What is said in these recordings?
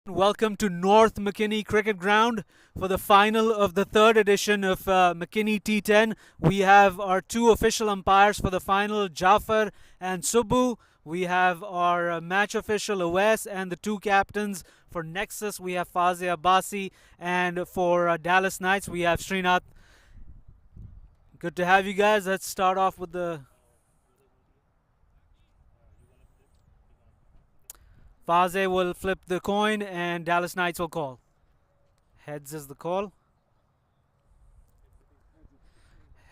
Welcome to North McKinney Cricket Ground for the final of the third edition of McKinney T10. We have our two official umpires for the final, Jafar and Subbu. We have our match official, Awais, and the two captains for Nexus. We have Fazia Abbasi, and for Dallas Knights, we have Srinath. Good to have you guys. Let's start off with the Fazia will flip the coin and Dallas Knights will call. Heads is the call.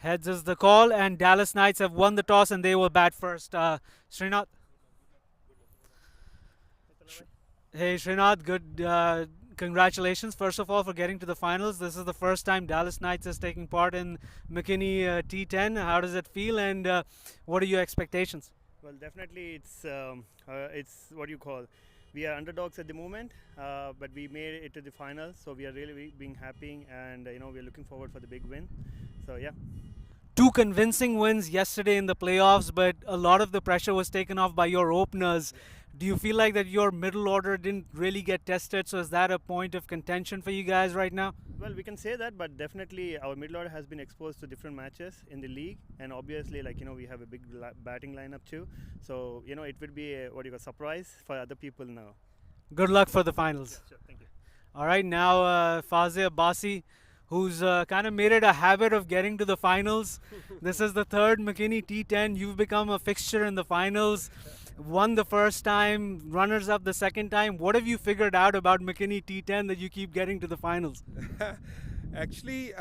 Heads is the call, and Dallas Knights have won the toss and they will bat first. Srinath. Hey Srinath, good. Congratulations, first of all, for getting to the finals. This is the first time Dallas Knights is taking part in McKinney T10. How does it feel, and what are your expectations? Well, definitely it's what you call. We are underdogs at the moment, but we made it to the final, so we are really being happy, and we are looking forward for the big win. So yeah. Two convincing wins yesterday in the playoffs, but a lot of the pressure was taken off by your openers. Do you feel like that your middle order didn't really get tested? So is that a point of contention for you guys right now? Well, we can say that, but definitely our middle order has been exposed to different matches in the league, and obviously, we have a big batting lineup too. So it would be a surprise for other people now. Good luck for the finals. Yeah, sure. Thank you. All right, now Fazia Abbasi, who's kind of made it a habit of getting to the finals. This is the third McKinney T10. You've become a fixture in the finals. Won the first time, runners up the second time. What have you figured out about McKinney T10 that you keep getting to the finals? Actually,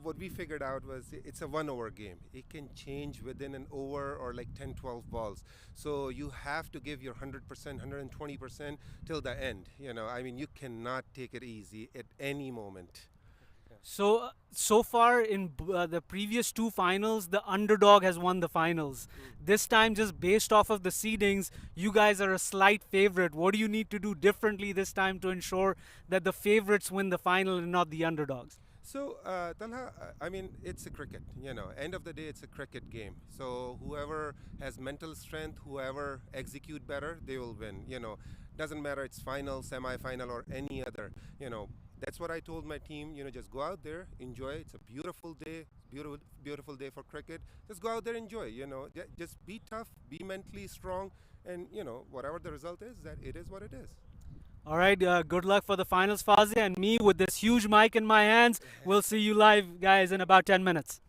what we figured out was it's a 1 over game. It can change within an over or like 10, 12 balls. So you have to give your 100%, 120% till the end. You cannot take it easy at any moment. So far in the previous two finals, the underdog has won the finals. This time, just based off of the seedings, you guys are a slight favorite. What do you need to do differently this time to ensure that the favorites win the final and not the underdogs? So, Talha, it's a cricket, end of the day, it's a cricket game. So whoever has mental strength, whoever execute better, they will win, doesn't matter it's final, semi-final or any other, That's what I told my team, just go out there, enjoy. It's a beautiful day, beautiful day for cricket. Just go out there, enjoy, just be tough, be mentally strong, and, whatever the result is, that it is what it is. All right, good luck for the finals, Fazia, and me with this huge mic in my hands. We'll see you live, guys, in about 10 minutes.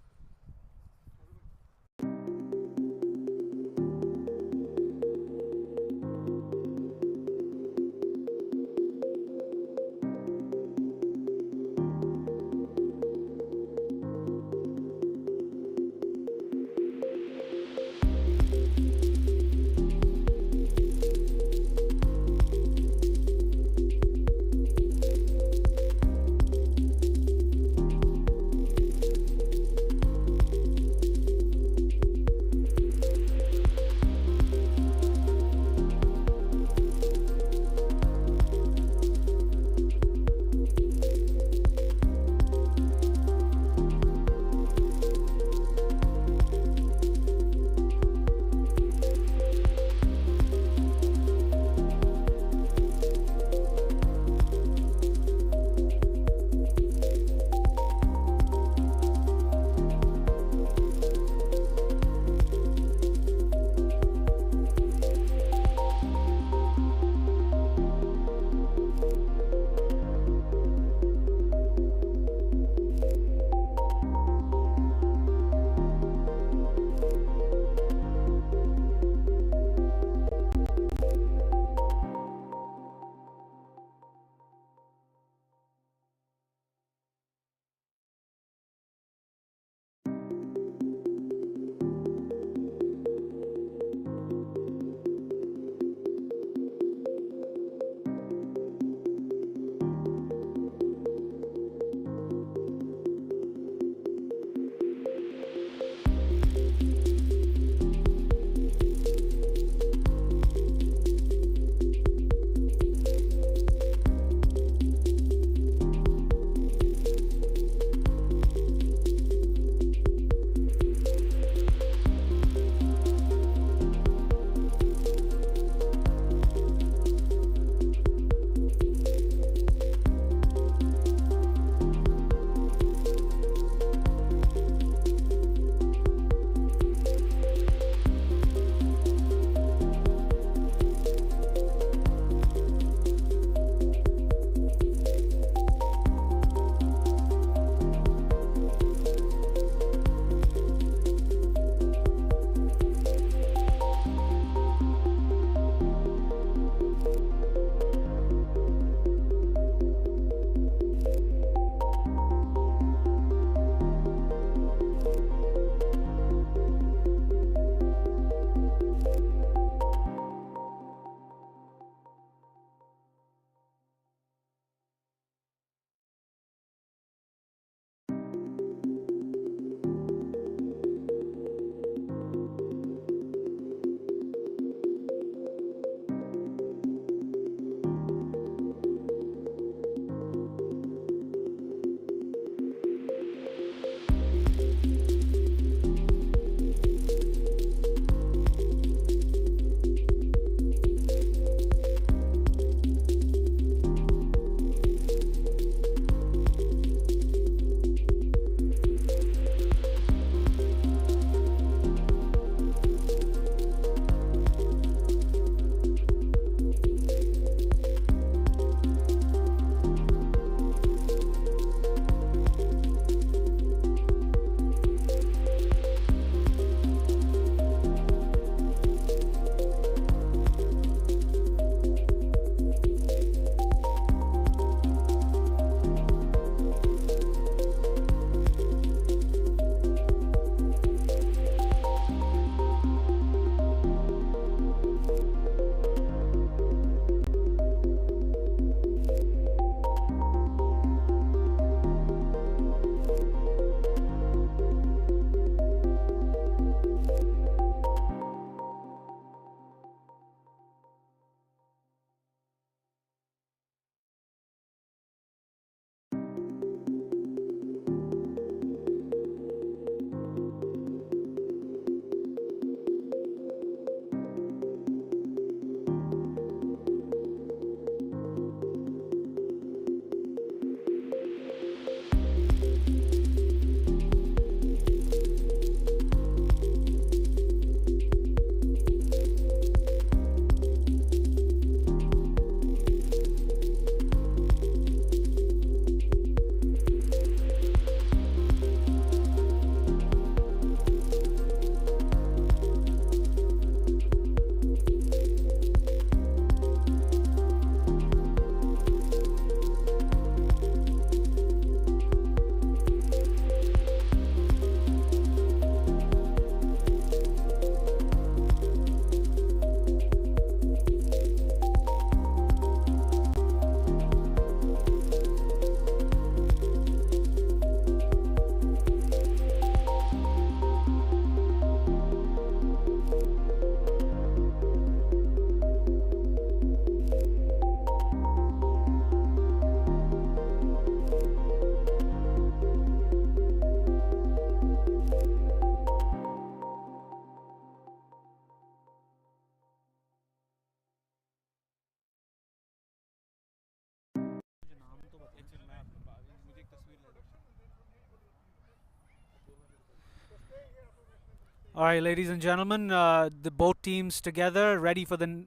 All right, ladies and gentlemen, the both teams together, ready for the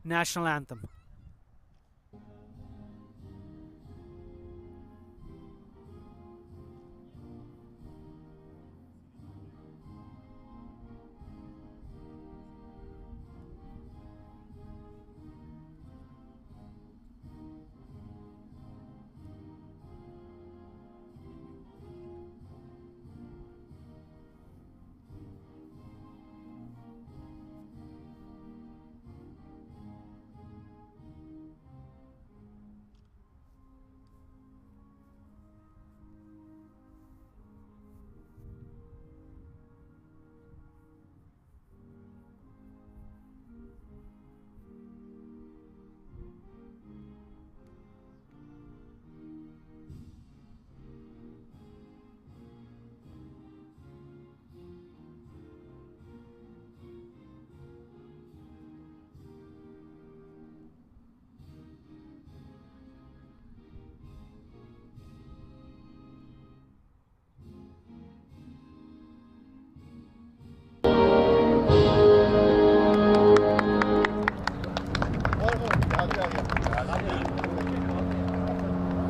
national anthem.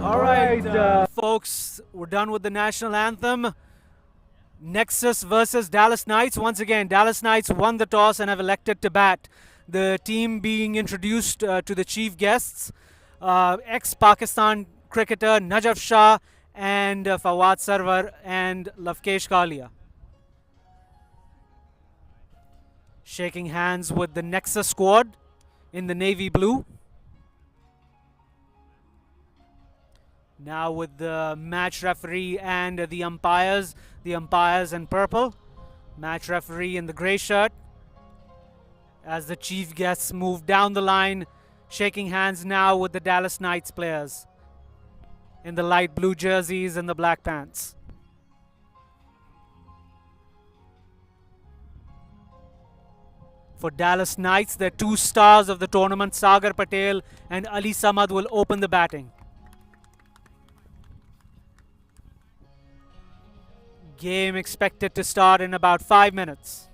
All right, folks, we're done with the national anthem. Nexus versus Dallas Knights. Once again, Dallas Knights won the toss and have elected to bat. The team being introduced to the chief guests, ex-Pakistan cricketer Najaf Shah and Fawad Sarwar and Lavkesh Kalia. Shaking hands with the Nexus squad in the navy blue. Now with the match referee and the umpires in purple. Match referee in the grey shirt. As the chief guests move down the line, shaking hands now with the Dallas Knights players in the light blue jerseys and the black pants. For Dallas Knights, their two stars of the tournament, Sagar Patel and Ali Samad, will open the batting. Game expected to start in about 5 minutes.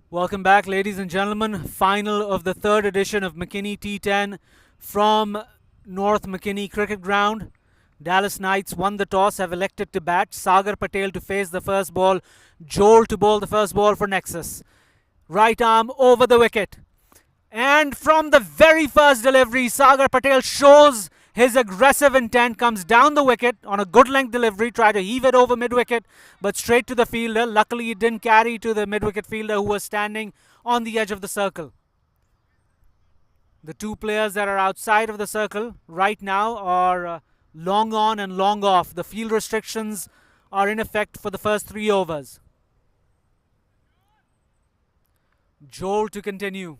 Welcome back, ladies and gentlemen. Final of the third edition of McKinney T10 from North McKinney Cricket Ground. Dallas Knights won the toss, have elected to bat. Sagar Patel to face the first ball. Joel to bowl the first ball for Nexus. Right arm over the wicket. And from the very first delivery, Sagar Patel shows his aggressive intent, comes down the wicket on a good length delivery, tried to heave it over mid-wicket, but straight to the fielder. Luckily, it didn't carry to the mid-wicket fielder who was standing on the edge of the circle. The two players that are outside of the circle right now are long on and long off. The field restrictions are in effect for the first 3 overs. Joel to continue.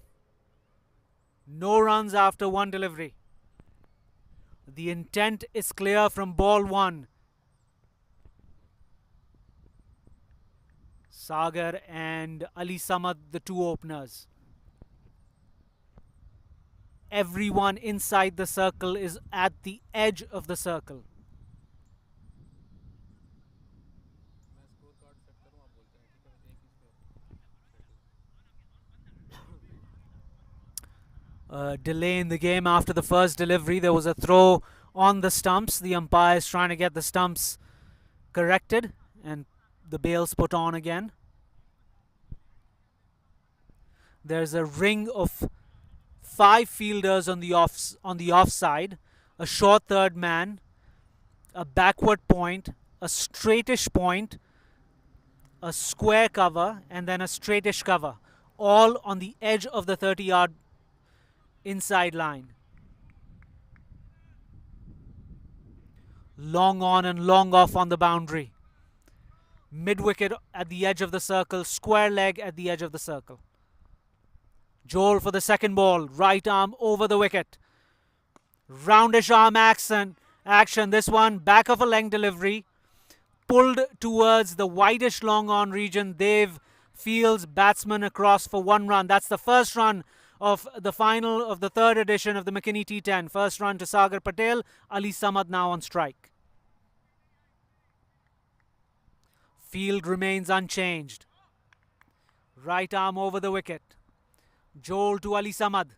No runs after one delivery. The intent is clear from ball 1. Sagar and Ali Samad, the two openers. Everyone inside the circle is at the edge of the circle. Delay in the game after the first delivery. There was a throw on the stumps. The umpire is trying to get the stumps corrected and the bails put on again. There's a ring of 5 fielders on the offside, a short third man, a backward point, a straightish point, a square cover, and then a straightish cover, all on the edge of the 30-yard inside line. Long on and long off on the boundary. Mid-wicket at the edge of the circle, square leg at the edge of the circle. Joel for the second ball, right arm over the wicket. Roundish arm action. This one back of a length delivery, pulled towards the wideish long on region. Dev fields batsman across for 1 run. That's the first run of the final of the third edition of the McKinney T10. First run to Sagar Patel. Ali Samad now on strike. Field remains unchanged. Right arm over the wicket. Joel to Ali Samad.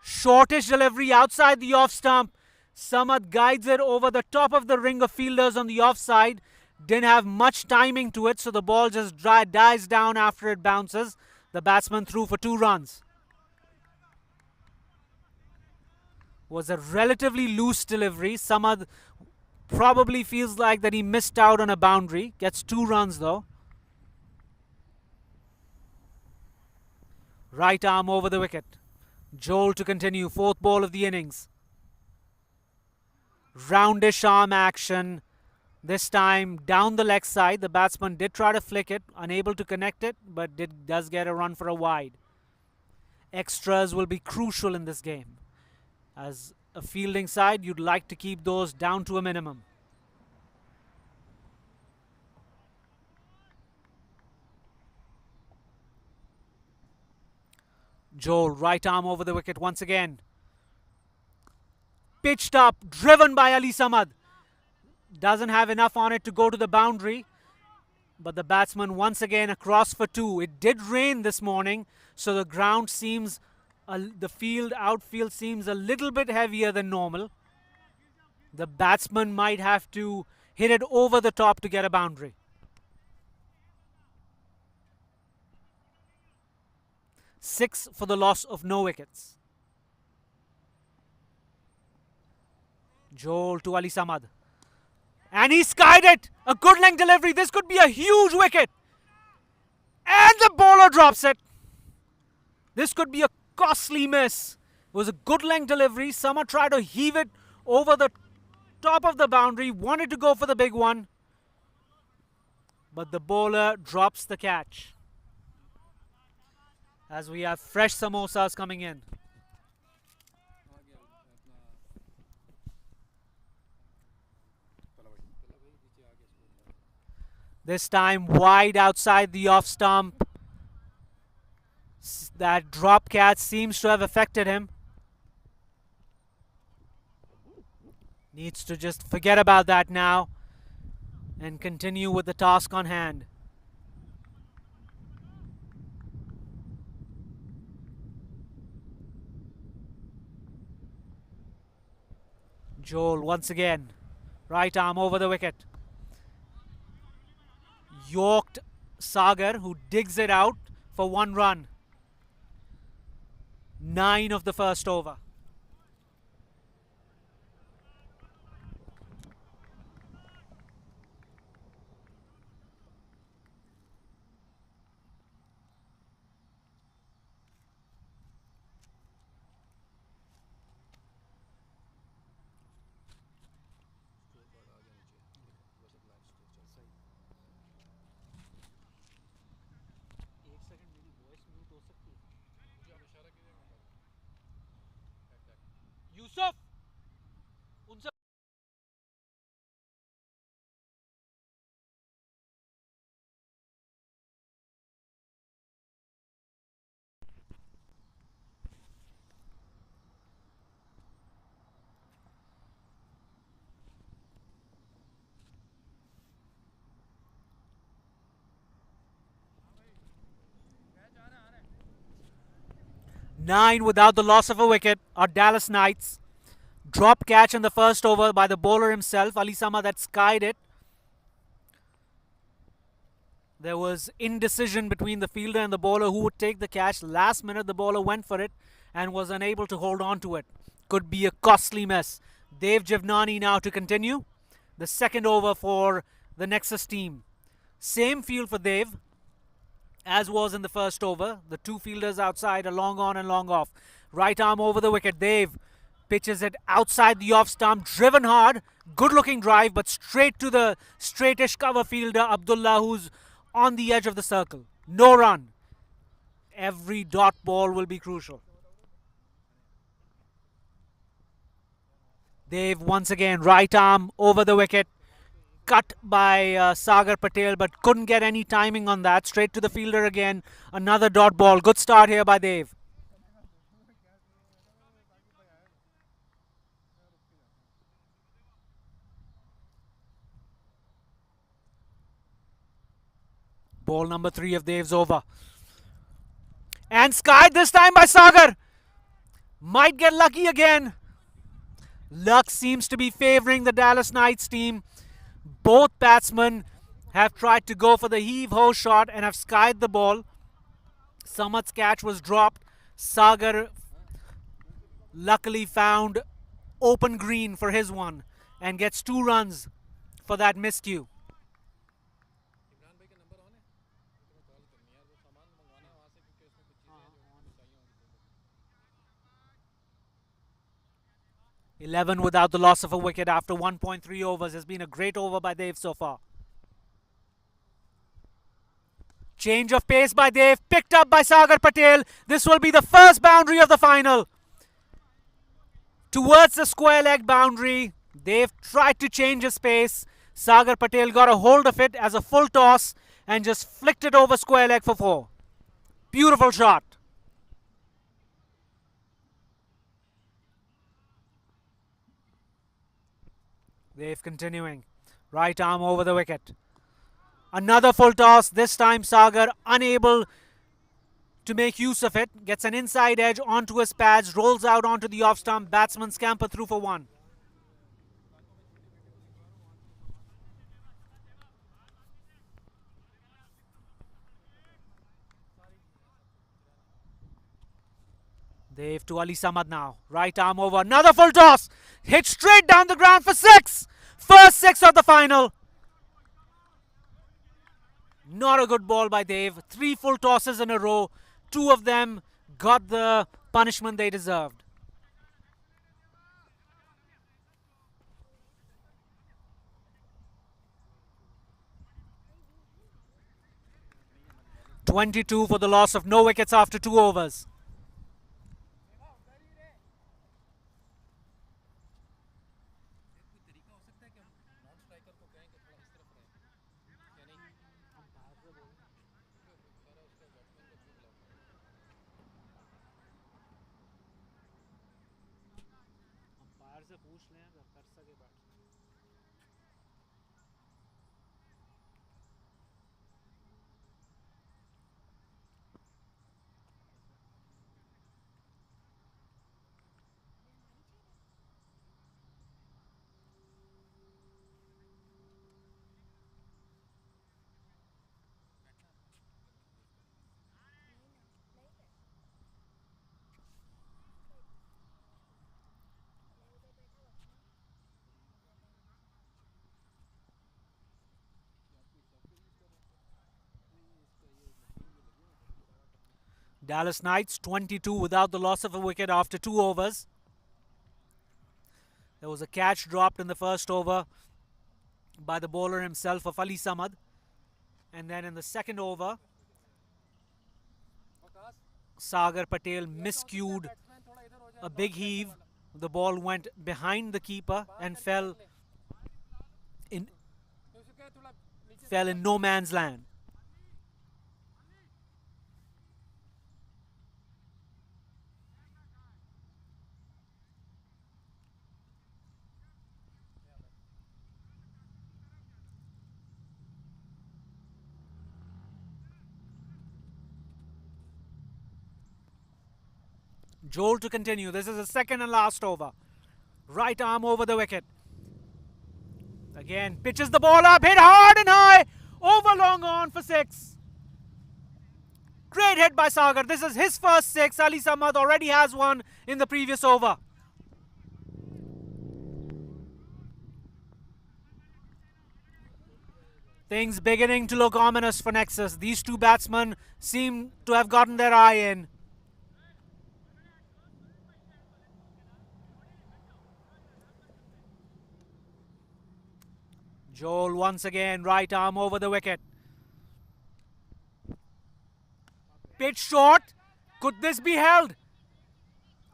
Shortish delivery outside the off stump. Samad guides it over the top of the ring of fielders on the offside. Didn't have much timing to it, so the ball just dies down after it bounces. The batsman threw for 2 runs. Was a relatively loose delivery. Samad probably feels like that he missed out on a boundary. Gets 2 runs though. Right arm over the wicket. Joel to continue. 4th ball of the innings. Roundish arm action. This time down the leg side. The batsman did try to flick it, unable to connect it, but does get a run for a wide. Extras will be crucial in this game. As a fielding side, you'd like to keep those down to a minimum. Joel, right arm over the wicket once again. Pitched up, driven by Ali Samad. Doesn't have enough on it to go to the boundary. But the batsman once again across for 2. It did rain this morning, so the ground seems, the outfield seems a little bit heavier than normal. The batsman might have to hit it over the top to get a boundary. Six for the loss of no wickets. Joel to Ali Samad. And he skied it. A good length delivery. This could be a huge wicket. And the bowler drops it. This could be a costly miss. It was a good length delivery. Samad tried to heave it over the top of the boundary. Wanted to go for the big one. But the bowler drops the catch. As we have fresh samosas coming in. This time wide outside the off stump. That drop catch seems to have affected him. Needs to just forget about that now and continue with the task on hand. Joel once again. Right arm over the wicket. Yorked Sagar, who digs it out for 1 run. 9 of the first over. Yusuf! 9 without the loss of a wicket are Dallas Knights. Drop catch in the first over by the bowler himself, Ali Samad, that skied it. There was indecision between the fielder and the bowler who would take the catch. Last minute, the bowler went for it and was unable to hold on to it. Could be a costly mess. Dev Jivnani now to continue. The second over for the Nexus team. Same field for Dev as was in the first over. The two fielders outside, a long on and long off. Right arm over the wicket. Dev pitches it outside the off stump, driven hard. Good looking drive, but straight to the straightish cover fielder Abdullah, who's on the edge of the circle. No run. Every dot ball will be crucial. Dev once again, right arm over the wicket. Cut by Sagar Patel, but couldn't get any timing on that. Straight to the fielder again. Another dot ball. Good start here by Dev. Ball number 3 of Dev's over. And skied this time by Sagar. Might get lucky again. Luck seems to be favouring the Dallas Knights team. Both batsmen have tried to go for the heave-ho shot and have skied the ball. Samad's catch was dropped. Sagar luckily found open green for his one and gets 2 runs for that miscue. "11 without the loss of a wicket after 1.3 overs. Has been a great over by Dev so far. Change of pace by Dev, picked up by Sagar Patel. This will be the first boundary of the final. Towards the square leg boundary, Dev tried to change his pace. Sagar Patel got a hold of it as a full toss and just flicked it over square leg for 4. Beautiful shot. Dev continuing. Right arm over the wicket. Another full toss. This time Sagar unable to make use of it. Gets an inside edge onto his pads. Rolls out onto the off stump. Batsman scamper through for 1. Dev to Ali Samad now. Right arm over. Another full toss. Hit straight down the ground for 6. First 6 of the final. Not a good ball by Dev. 3 full tosses in a row. 2 of them got the punishment they deserved. "22 for the loss of no wickets after 2 overs. Dallas Knights 22 without the loss of a wicket after 2 overs. There was a catch dropped in the first over by the bowler himself of Ali Samad. And then in the second over, Sagar Patel miscued a big heave. The ball went behind the keeper and fell in no man's land. Joel to continue. This is the second and last over. Right arm over the wicket. Again, pitches the ball up, hit hard and high. Over long on for 6. Great hit by Sagar. This is his first 6. Ali Samad already has one in the previous over. Things beginning to look ominous for Nexus. These two batsmen seem to have gotten their eye in. Joel once again, right arm over the wicket. Pitch short. Could this be held?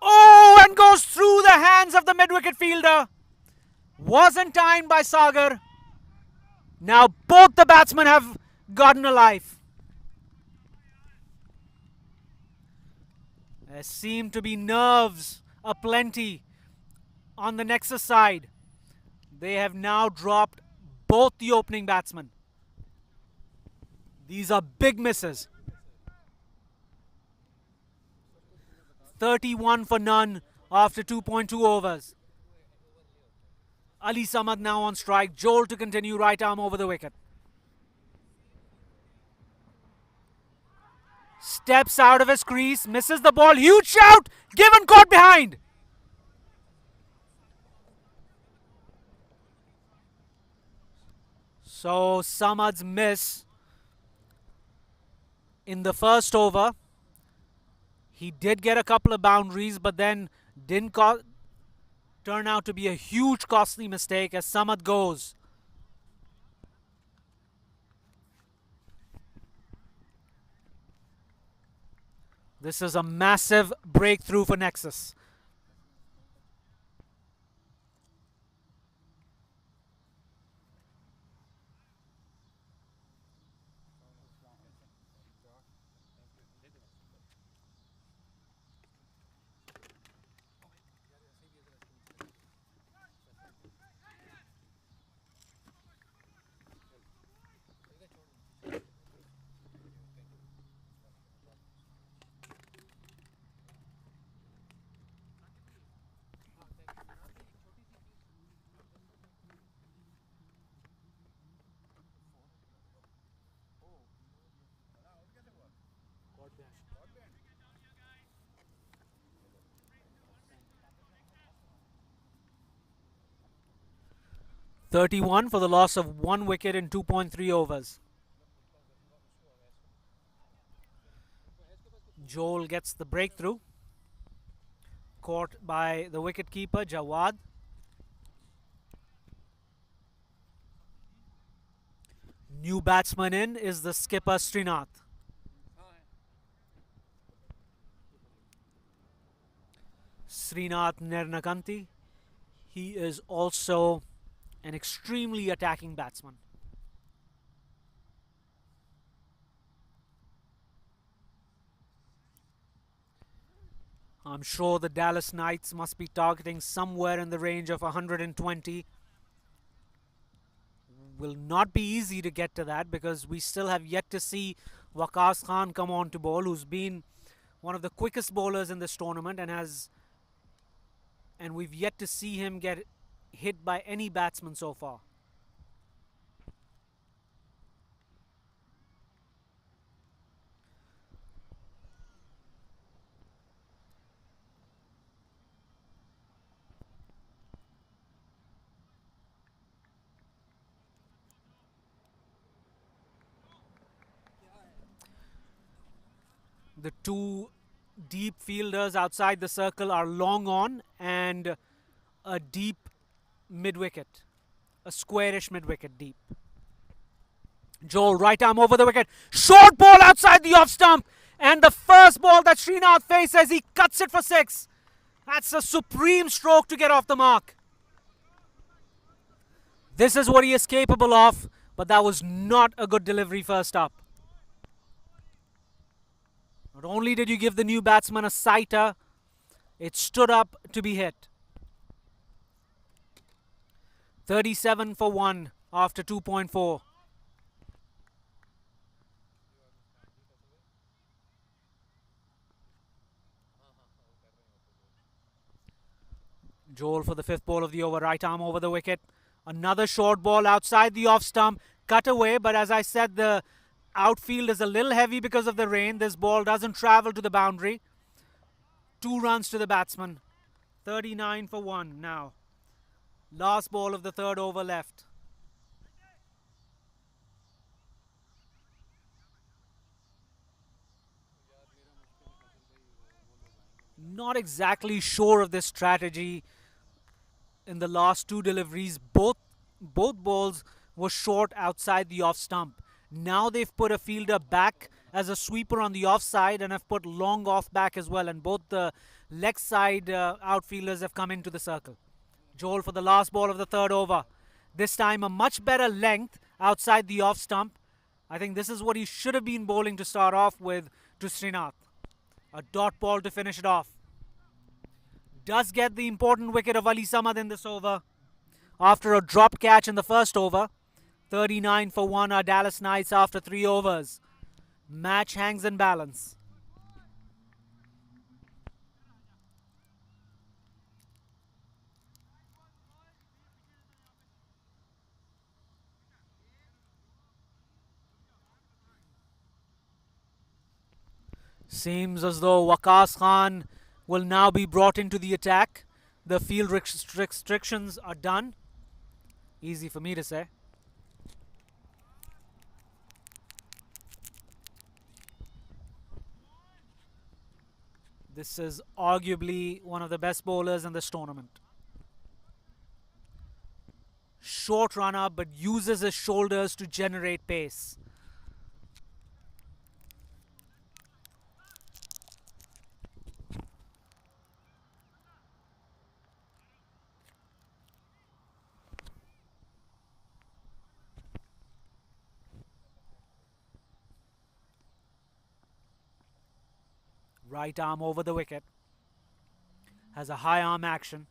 Oh, and goes through the hands of the mid-wicket fielder. Wasn't timed by Sagar. Now both the batsmen have gotten a life. There seem to be nerves aplenty on the Nexus side. They have now dropped both the opening batsmen. These are big misses. 31 for none after 2.2 overs. Ali Samad now on strike. Joel to continue, right arm over the wicket. Steps out of his crease, misses the ball. Huge shout! Given caught behind. So Samad's miss in the first over. He did get a couple of boundaries, but then didn't turn out to be a huge costly mistake as Samad goes. This is a massive breakthrough for Nexus. Got 31 for the loss of 1 wicket in 2.3 overs. Joel gets the breakthrough. Caught by the wicketkeeper Jawad. New batsman in is the skipper Srinath. Srinath Nernakanti. He is also an extremely attacking batsman. I'm sure the Dallas Knights must be targeting somewhere in the range of 120. Will not be easy to get to that because we still have yet to see Waqas Khan come on to bowl, who's been one of the quickest bowlers in this tournament and we've yet to see him get hit by any batsman so far. The two deep fielders outside the circle are long on, and a deep mid-wicket, a squarish mid-wicket deep. Joel, right arm over the wicket, short ball outside the off stump, and the first ball that Srinath faces, he cuts it for 6. That's a supreme stroke to get off the mark. This is what he is capable of, but that was not a good delivery first up. Not only did you give the new batsman a sighter, it stood up to be hit. 37 for 1 after 2.4. Joel for the 5th ball of the over, right arm over the wicket. Another short ball outside the off stump, cut away, but as I said, the outfield is a little heavy because of the rain. This ball doesn't travel to the boundary. 2 runs to the batsman. 39 for 1 now. Last ball of the 3rd over left. Not exactly sure of this strategy. In the last 2 deliveries, both balls were short outside the off stump. Now they've put a fielder back as a sweeper on the offside and have put long off back as well, and both the leg side outfielders have come into the circle. Joel for the last ball of the 3rd over. This time a much better length outside the off stump. I think this is what he should have been bowling to start off with to Srinath. A dot ball to finish it off. Does get the important wicket of Ali Samad in this over after a drop catch in the 1st over. 39 for 1 are Dallas Knights after 3 overs. Match hangs in balance. Seems as though Waqas Khan will now be brought into the attack. The field restrictions are done. Easy for me to say. This is arguably one of the best bowlers in this tournament. Short runner, but uses his shoulders to generate pace. Right arm over the wicket. Has a high arm action.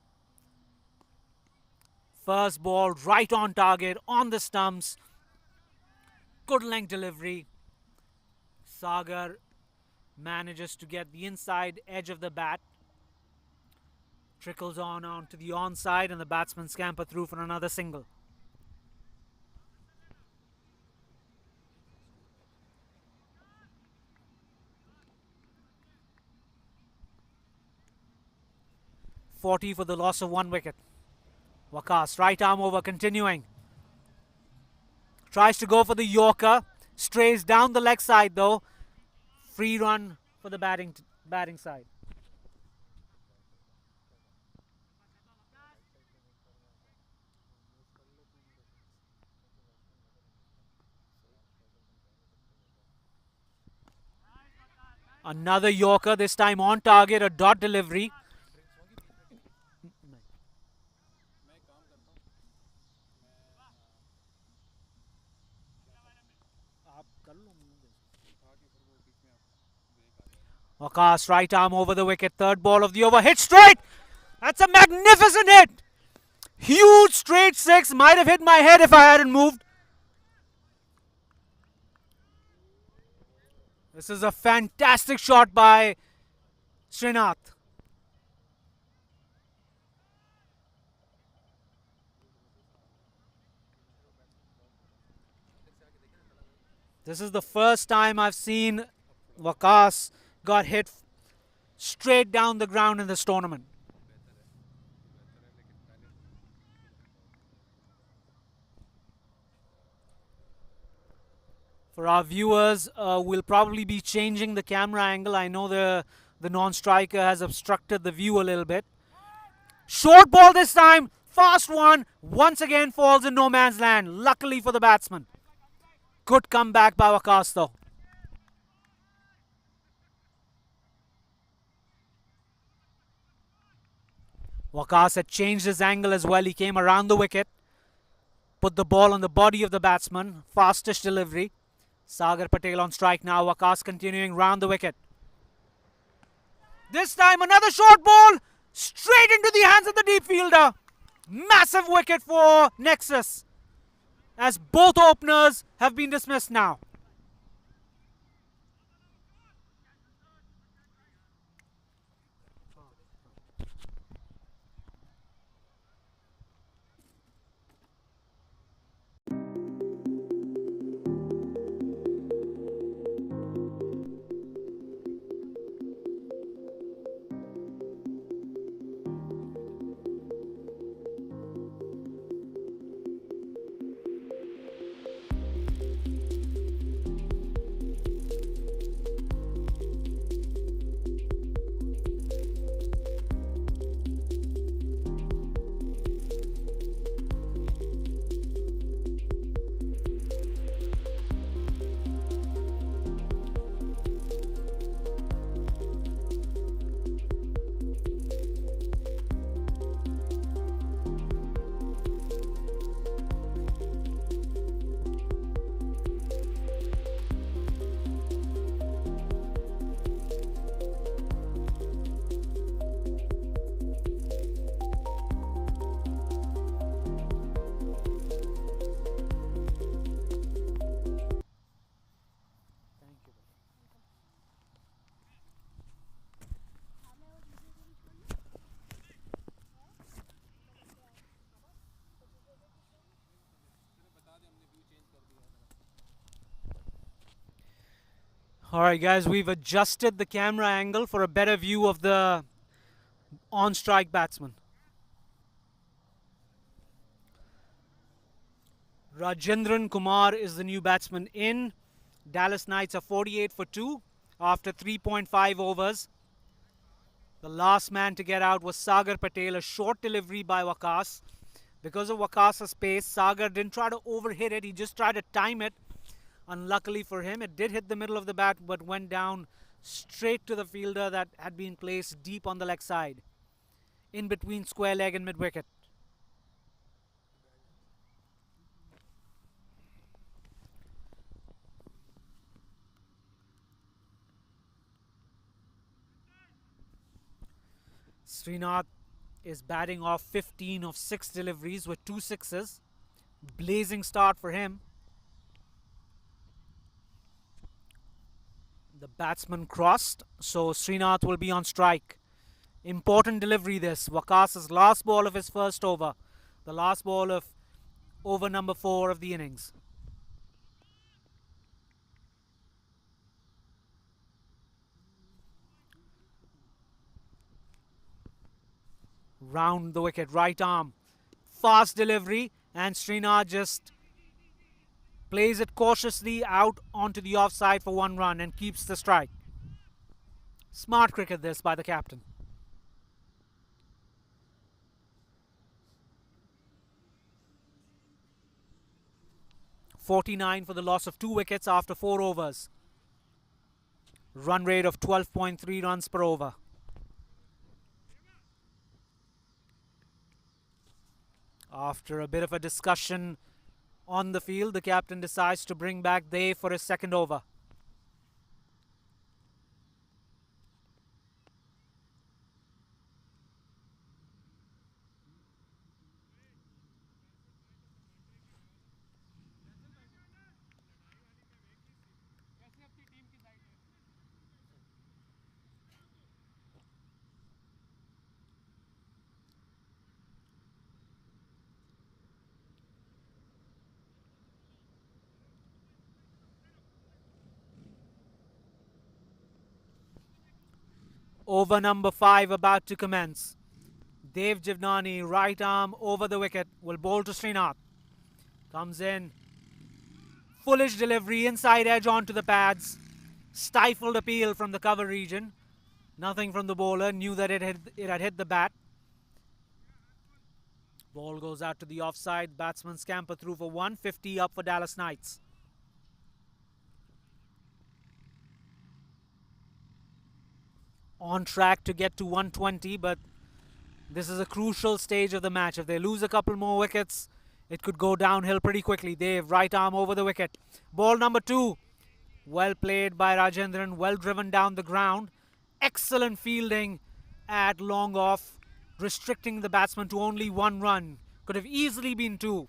First ball right on target, on the stumps. Good length delivery. Sagar manages to get the inside edge of the bat. Trickles onto the onside, and the batsman scamper through for another single. .40 for the loss of 1 wicket. Waqas, right arm over, continuing. Tries to go for the Yorker. Strays down the leg side though. Free run for the batting side. Another Yorker, this time on target, a dot delivery. Waqas, right arm over the wicket. 3rd ball of the over. Hit straight! That's a magnificent hit! Huge straight 6. Might have hit my head if I hadn't moved. This is a fantastic shot by Srinath. This is the first time I've seen Waqas got hit straight down the ground in this tournament. For our viewers, we'll probably be changing the camera angle. I know the non-striker has obstructed the view a little bit. Short ball this time. Fast one. Once again falls in no man's land. Luckily for the batsman. Good comeback by Waqas though. Waqas had changed his angle as well. He came around the wicket. Put the ball on the body of the batsman. Fastest delivery. Sagar Patel on strike now. Waqas continuing round the wicket. This time another short ball. Straight into the hands of the deep fielder. Massive wicket for Nexus. As both openers have been dismissed now. Alright guys, we've adjusted the camera angle for a better view of the on-strike batsman. Rajendran Kumar is the new batsman in. Dallas Knights are 48 for 2 after 3.5 overs. The last man to get out was Sagar Patel, a short delivery by Waqas. Because of Waqas's pace, Sagar didn't try to overhit it, he just tried to time it. Unluckily for him, it did hit the middle of the bat but went down straight to the fielder that had been placed deep on the leg side, in between square leg and mid-wicket. Srinath is batting off 15 of 6 deliveries with 2 sixes. Blazing start for him. The batsman crossed, so Srinath will be on strike. Important delivery this. Waqas's last ball of his first over. The last ball of over number 4 of the innings. Round the wicket, right arm. Fast delivery, and Srinath just plays it cautiously out onto the offside for 1 run and keeps the strike. Smart cricket this by the captain. .49 for the loss of 2 wickets after 4 overs. Run rate of 12.3 runs per over. After a bit of a discussion on the field, the captain decides to bring back Dev for his second over. Over number 5 about to commence. Dev Jivnani, right arm over the wicket, will bowl to Srinath. Comes in. foolish delivery, inside edge onto the pads. Stifled appeal from the cover region. Nothing from the bowler, knew that it had hit the bat. Ball goes out to the offside. Batsman scamper through for 150 up for Dallas Knights. On track to get to 120, but this is a crucial stage of the match. If they lose a couple more wickets, it could go downhill pretty quickly. Dave, right arm over the wicket. Ball number 2. Well played by Rajendran, well driven down the ground. Excellent fielding at long off, restricting the batsman to only 1 run. Could have easily been 2.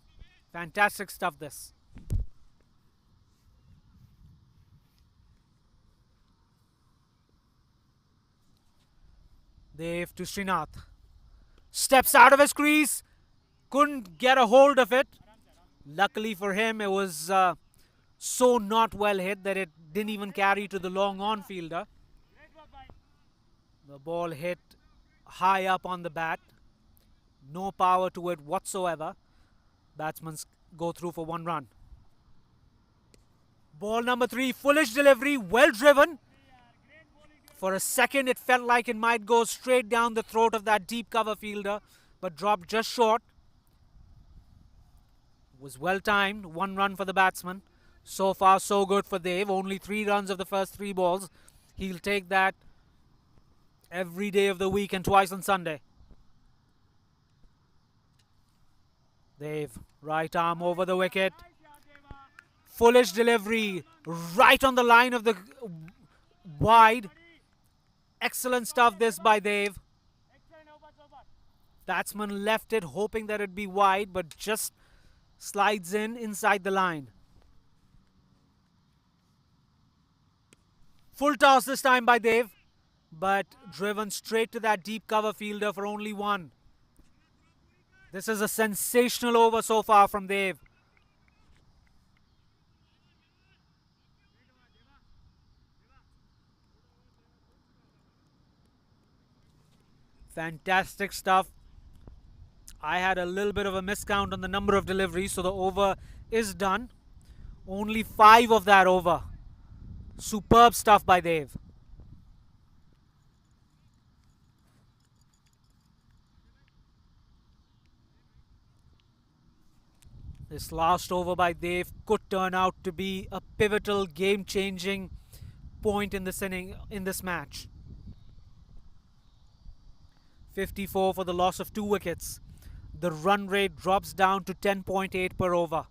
Fantastic stuff this. Dave to Srinath. Steps out of his crease. Couldn't get a hold of it. Luckily for him, it was so not well hit that it didn't even carry to the long on fielder. The ball hit high up on the bat. No power to it whatsoever. Batsmen go through for 1 run. Ball number 3, foolish delivery, well driven. For a second, it felt like it might go straight down the throat of that deep cover fielder, but dropped just short. Was well timed. 1 run for the batsman. So far, so good for Dave. Only 3 runs of the first 3 balls. He'll take that every day of the week and twice on Sunday. Dave, right arm over the wicket. Foolish delivery, right on the line of the wide. Excellent stuff this by Dave. Batsman left it hoping that it'd be wide, but just slides in inside the line. Full toss this time by Dave, but driven straight to that deep cover fielder for only 1. This is a sensational over so far from Dave. Fantastic stuff. I had a little bit of a miscount on the number of deliveries, so the over is done. Only 5 of that over. Superb stuff by Dave. This last over by Dave could turn out to be a pivotal, game-changing point in this inning, in this match. 54 for the loss of 2 wickets. The run rate drops down to 10.8 per over.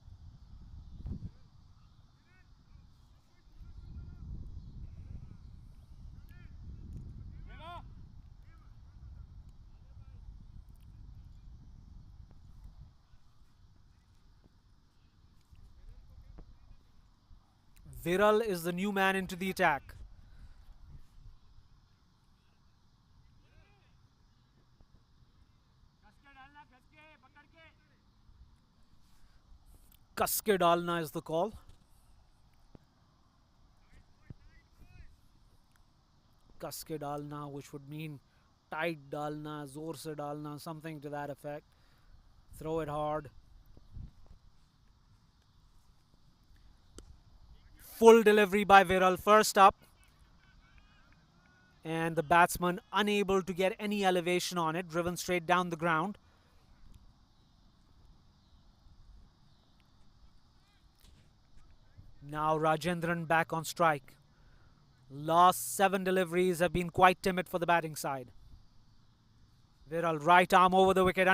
Viral is the new man into the attack. Kaske dalna is the call. Kaske dalna, which would mean tight dalna, zor se dalna, something to that effect. Throw it hard. Full delivery by Viral, first up. And the batsman unable to get any elevation on it, driven straight down the ground. Now Rajendran back on strike. Last 7 deliveries have been quite timid for the batting side. Viral right arm over the wicket.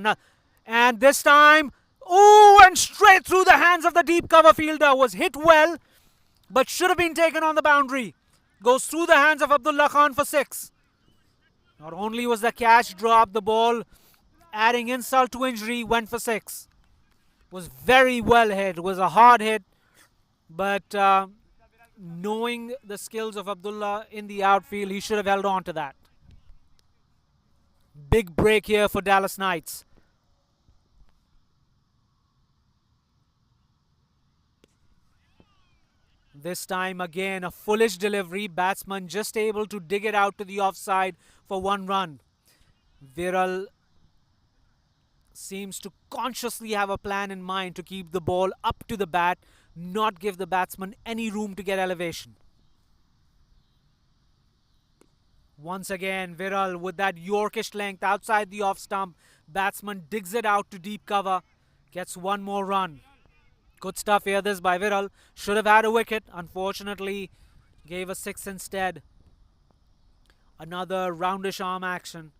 And this time, oh, and straight through the hands of the deep cover fielder. Was hit well, but should have been taken on the boundary. Goes through the hands of Abdullah Khan for 6. Not only was the catch dropped, the ball, adding insult to injury, went for 6. Was very well hit. Was a hard hit. But knowing the skills of Abdullah in the outfield, he should have held on to that. Big break here for Dallas Knights. This time again a foolish delivery. Batsman just able to dig it out to the offside for 1 run. Viral seems to consciously have a plan in mind to keep the ball up to the bat not give the batsman any room to get elevation. Once again, Viral with that Yorkish length outside the off stump. Batsman digs it out to deep cover. Gets one more run. Good stuff here, this by Viral. Should have had a wicket. Unfortunately, gave a 6 instead. Another roundish arm action.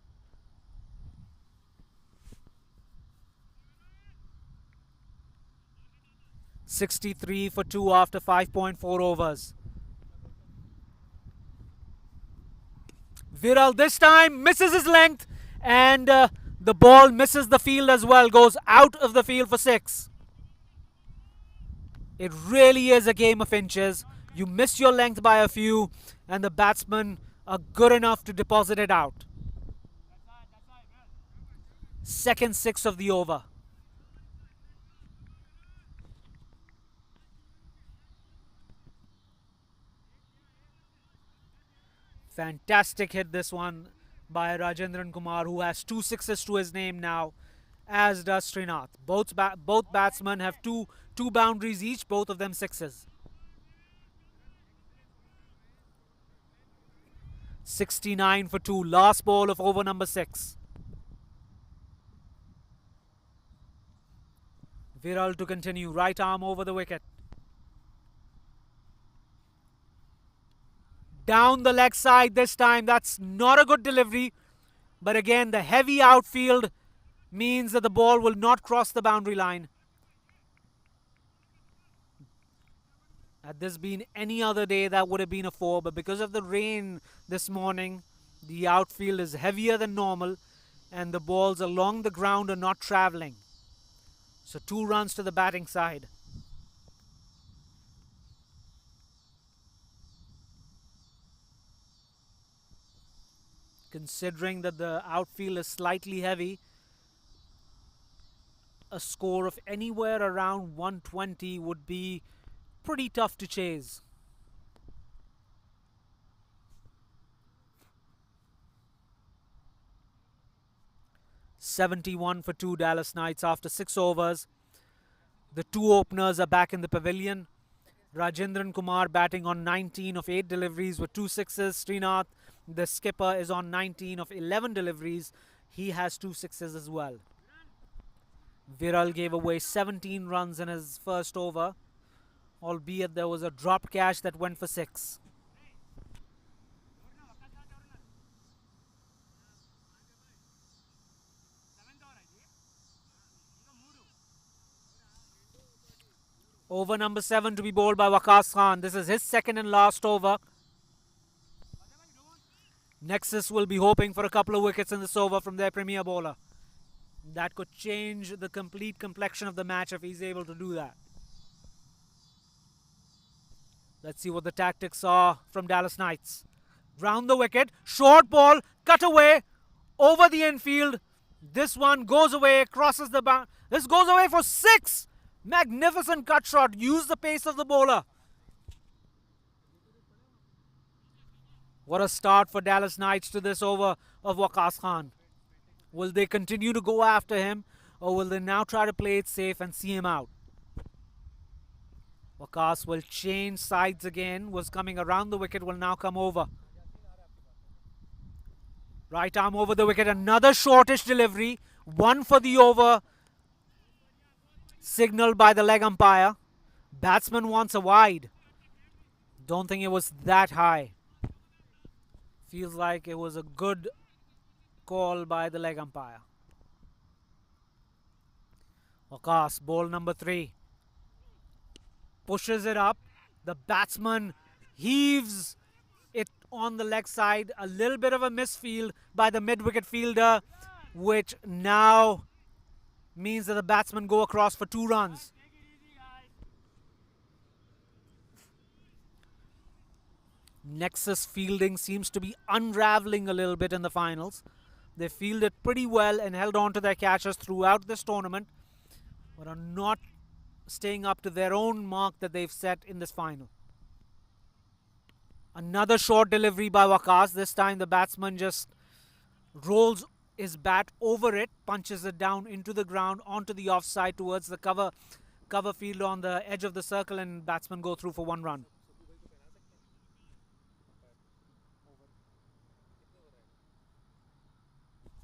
.63 for 2 after 5.4 overs. Viral this time misses his length, and the ball misses the field as well. Goes out of the field for 6. It really is a game of inches. You miss your length by a few, and the batsmen are good enough to deposit it out. Second 6 of the over. Fantastic hit, this one by Rajendran Kumar, who has 2 sixes to his name now, as does Srinath. Both batsmen have two boundaries each, both of them sixes. 69 for 2, last ball of over number 6. Viral to continue, right arm over the wicket. Down the leg side this time. That's not a good delivery. But again, the heavy outfield means that the ball will not cross the boundary line. Had this been any other day, that would have been a 4. But because of the rain this morning, the outfield is heavier than normal, and the balls along the ground are not traveling. So 2 runs to the batting side. Considering that the outfield is slightly heavy, a score of anywhere around 120 would be pretty tough to chase. .71 for 2 Dallas Knights after 6 overs. The 2 openers are back in the pavilion. Rajendran Kumar batting on 19 of 8 deliveries with 2 sixes. Srinath, the skipper, is on 19 of 11 deliveries. He has 2 sixes as well. Viral gave away 17 runs in his first over, albeit there was a dropped catch that went for 6. Over number 7 to be bowled by Waqas Khan. This is his second and last over. Nexus will be hoping for a couple of wickets in this over from their premier bowler. That could change the complete complexion of the match if he's able to do that. Let's see what the tactics are from Dallas Knights. Round the wicket, short ball, cut away, over the infield. This one goes away, crosses the bound. This goes away for 6. Magnificent cut shot. Use the pace of the bowler. What a start for Dallas Knights to this over of Waqas Khan. Will they continue to go after him, or will they now try to play it safe and see him out? Waqas will change sides again. Was coming around the wicket, will now come over. Right arm over the wicket. Another shortish delivery. 1 for the over. Signaled by the leg umpire. Batsman wants a wide. Don't think it was that high. Feels like it was a good call by the leg umpire. Waqas, ball number 3. Pushes it up. The batsman heaves it on the leg side. A little bit of a misfield by the mid-wicket fielder, which now means that the batsmen go across for 2 runs. Nexus fielding seems to be unraveling a little bit in the finals. They fielded pretty well and held on to their catches throughout this tournament, but are not staying up to their own mark that they've set in this final. Another short delivery by Waqas. This time the batsman just rolls his bat over it, punches it down into the ground, onto the offside towards the cover cover field on the edge of the circle and batsmen go through for 1 run.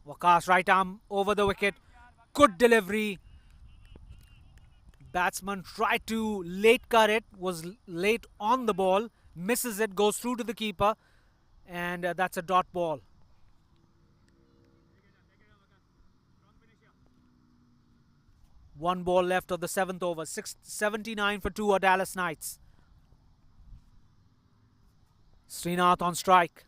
Waqas right arm over the wicket. Good delivery. Batsman tried to late cut it, was late on the ball, misses it, goes through to the keeper, and that's a dot ball. One ball left of the 7th over. 79 for 2 are Dallas Knights. Srinath on strike.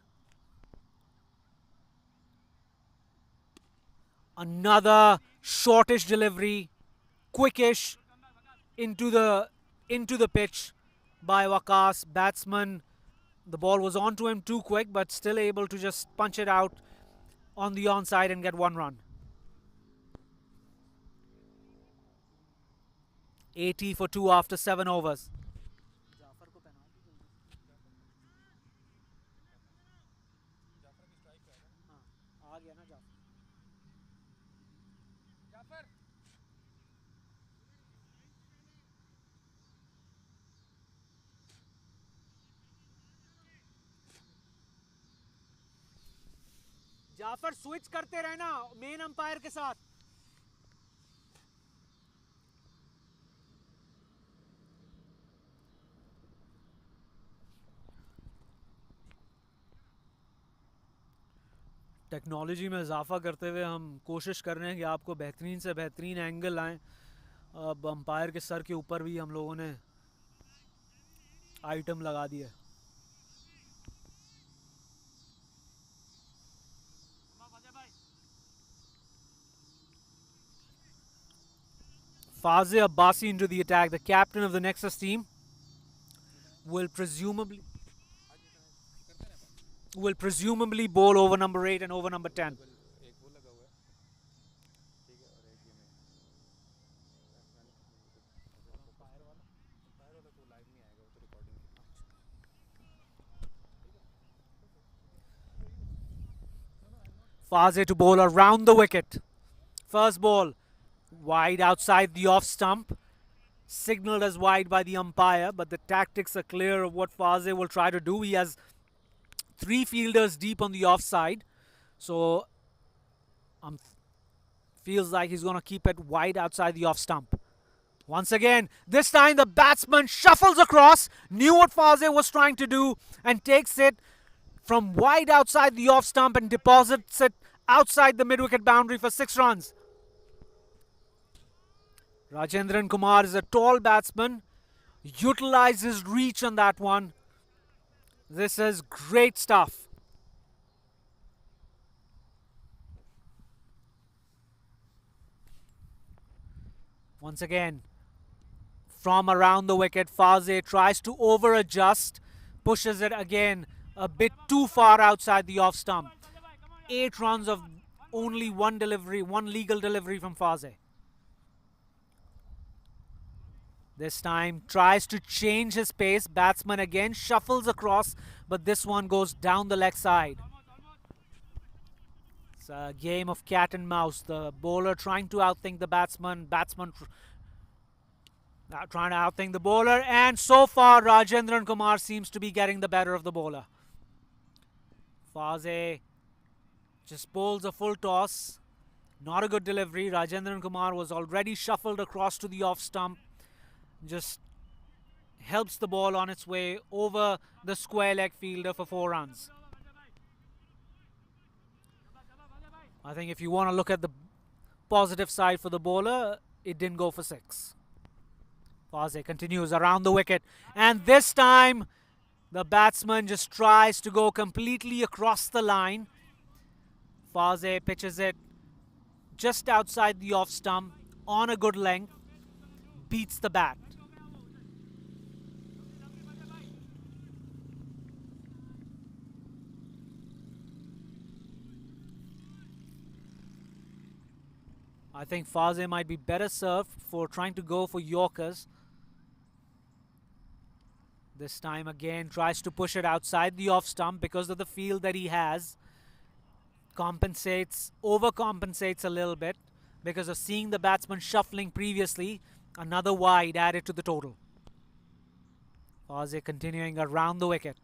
Another shortish delivery, quickish into the pitch by Waqas. Batsman, the ball was onto him too quick, but still able to just punch it out on the onside and get 1 run. 80 for 2 after 7 overs. Jafar switch करते रहना main umpire के साथ. Technology में इजाफा करते हुए हम कोशिश कर रहे हैं कि आपको बेहतरीन से बेहतरीन एंगल आए. अब अंपायर के सर के ऊपर भी हम लोगों ने आइटम लगा दिया. Fazil Abbasi into the attack. The captain of the Nexus team will presumably bowl over number 8 and over number 10. Fazil to bowl around the wicket. First ball wide outside the off stump. Signaled as wide by the umpire, but the tactics are clear of what Fazil will try to do. He has 3 fielders deep on the offside, so feels like he's going to keep it wide outside the off stump. Once again, this time the batsman shuffles across, knew what Fazil was trying to do, and takes it from wide outside the off stump and deposits it outside the mid-wicket boundary for 6 runs. Rajendran Kumar is a tall batsman. Utilized his reach on that one. This is great stuff. Once again, from around the wicket, Fazil tries to over-adjust, pushes it again a bit too far outside the off stump. 8 runs of only one legal delivery from Fazil. This time tries to change his pace. Batsman again shuffles across, but this one goes down the leg side. It's a game of cat and mouse. The bowler trying to outthink the batsman. Trying to outthink the bowler. And so far, Rajendran Kumar seems to be getting the better of the bowler. Fazil just bowls a full toss. Not a good delivery. Rajendran Kumar was already shuffled across to the off stump. Just helps the ball on its way over the square leg fielder for 4 runs. I think if you want to look at the positive side for the bowler, it didn't go for 6. Fazil continues around the wicket, and this time the batsman just tries to go completely across the line. Fazil pitches it just outside the off stump on a good length, beats the bat. I think Fazil might be better served for trying to go for Yorkers. This time again tries to push it outside the off stump because of the field that he has. Overcompensates a little bit because of seeing the batsman shuffling previously. Another wide added to the total. Fawze continuing around the wicket.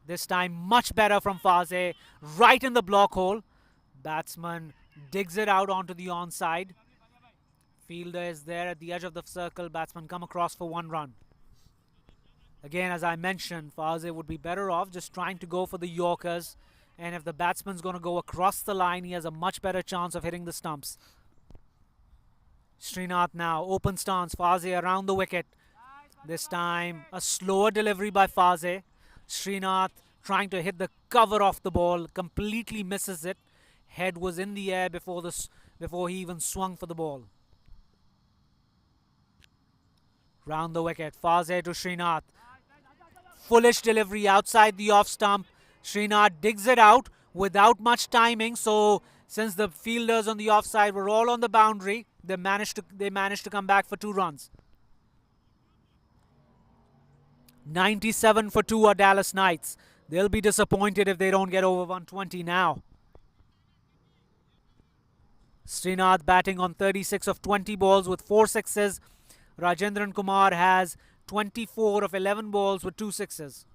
This time much better from Fawze, right in the block hole. Batsman digs it out onto the onside. Fielder is there at the edge of the circle. Batsman come across for 1 run. Again, as I mentioned, Fawze would be better off just trying to go for the Yorkers. And if the batsman's going to go across the line, he has a much better chance of hitting the stumps. Srinath now, open stance, Fawze around the wicket. This time, a slower delivery by Fawze. Srinath trying to hit the cover off the ball, completely misses it. Head was in the air before he even swung for the ball. Round the wicket, Fawze to Srinath. Foolish delivery outside the off stump. Srinath digs it out without much timing. So since the fielders on the offside were all on the boundary, they managed to come back for 2 runs. 97 for 2 are Dallas Knights. They'll be disappointed if they don't get over 120 now. Srinath batting on 36 of 20 balls with 4 sixes. Rajendran Kumar has 24 of 11 balls with 2 sixes.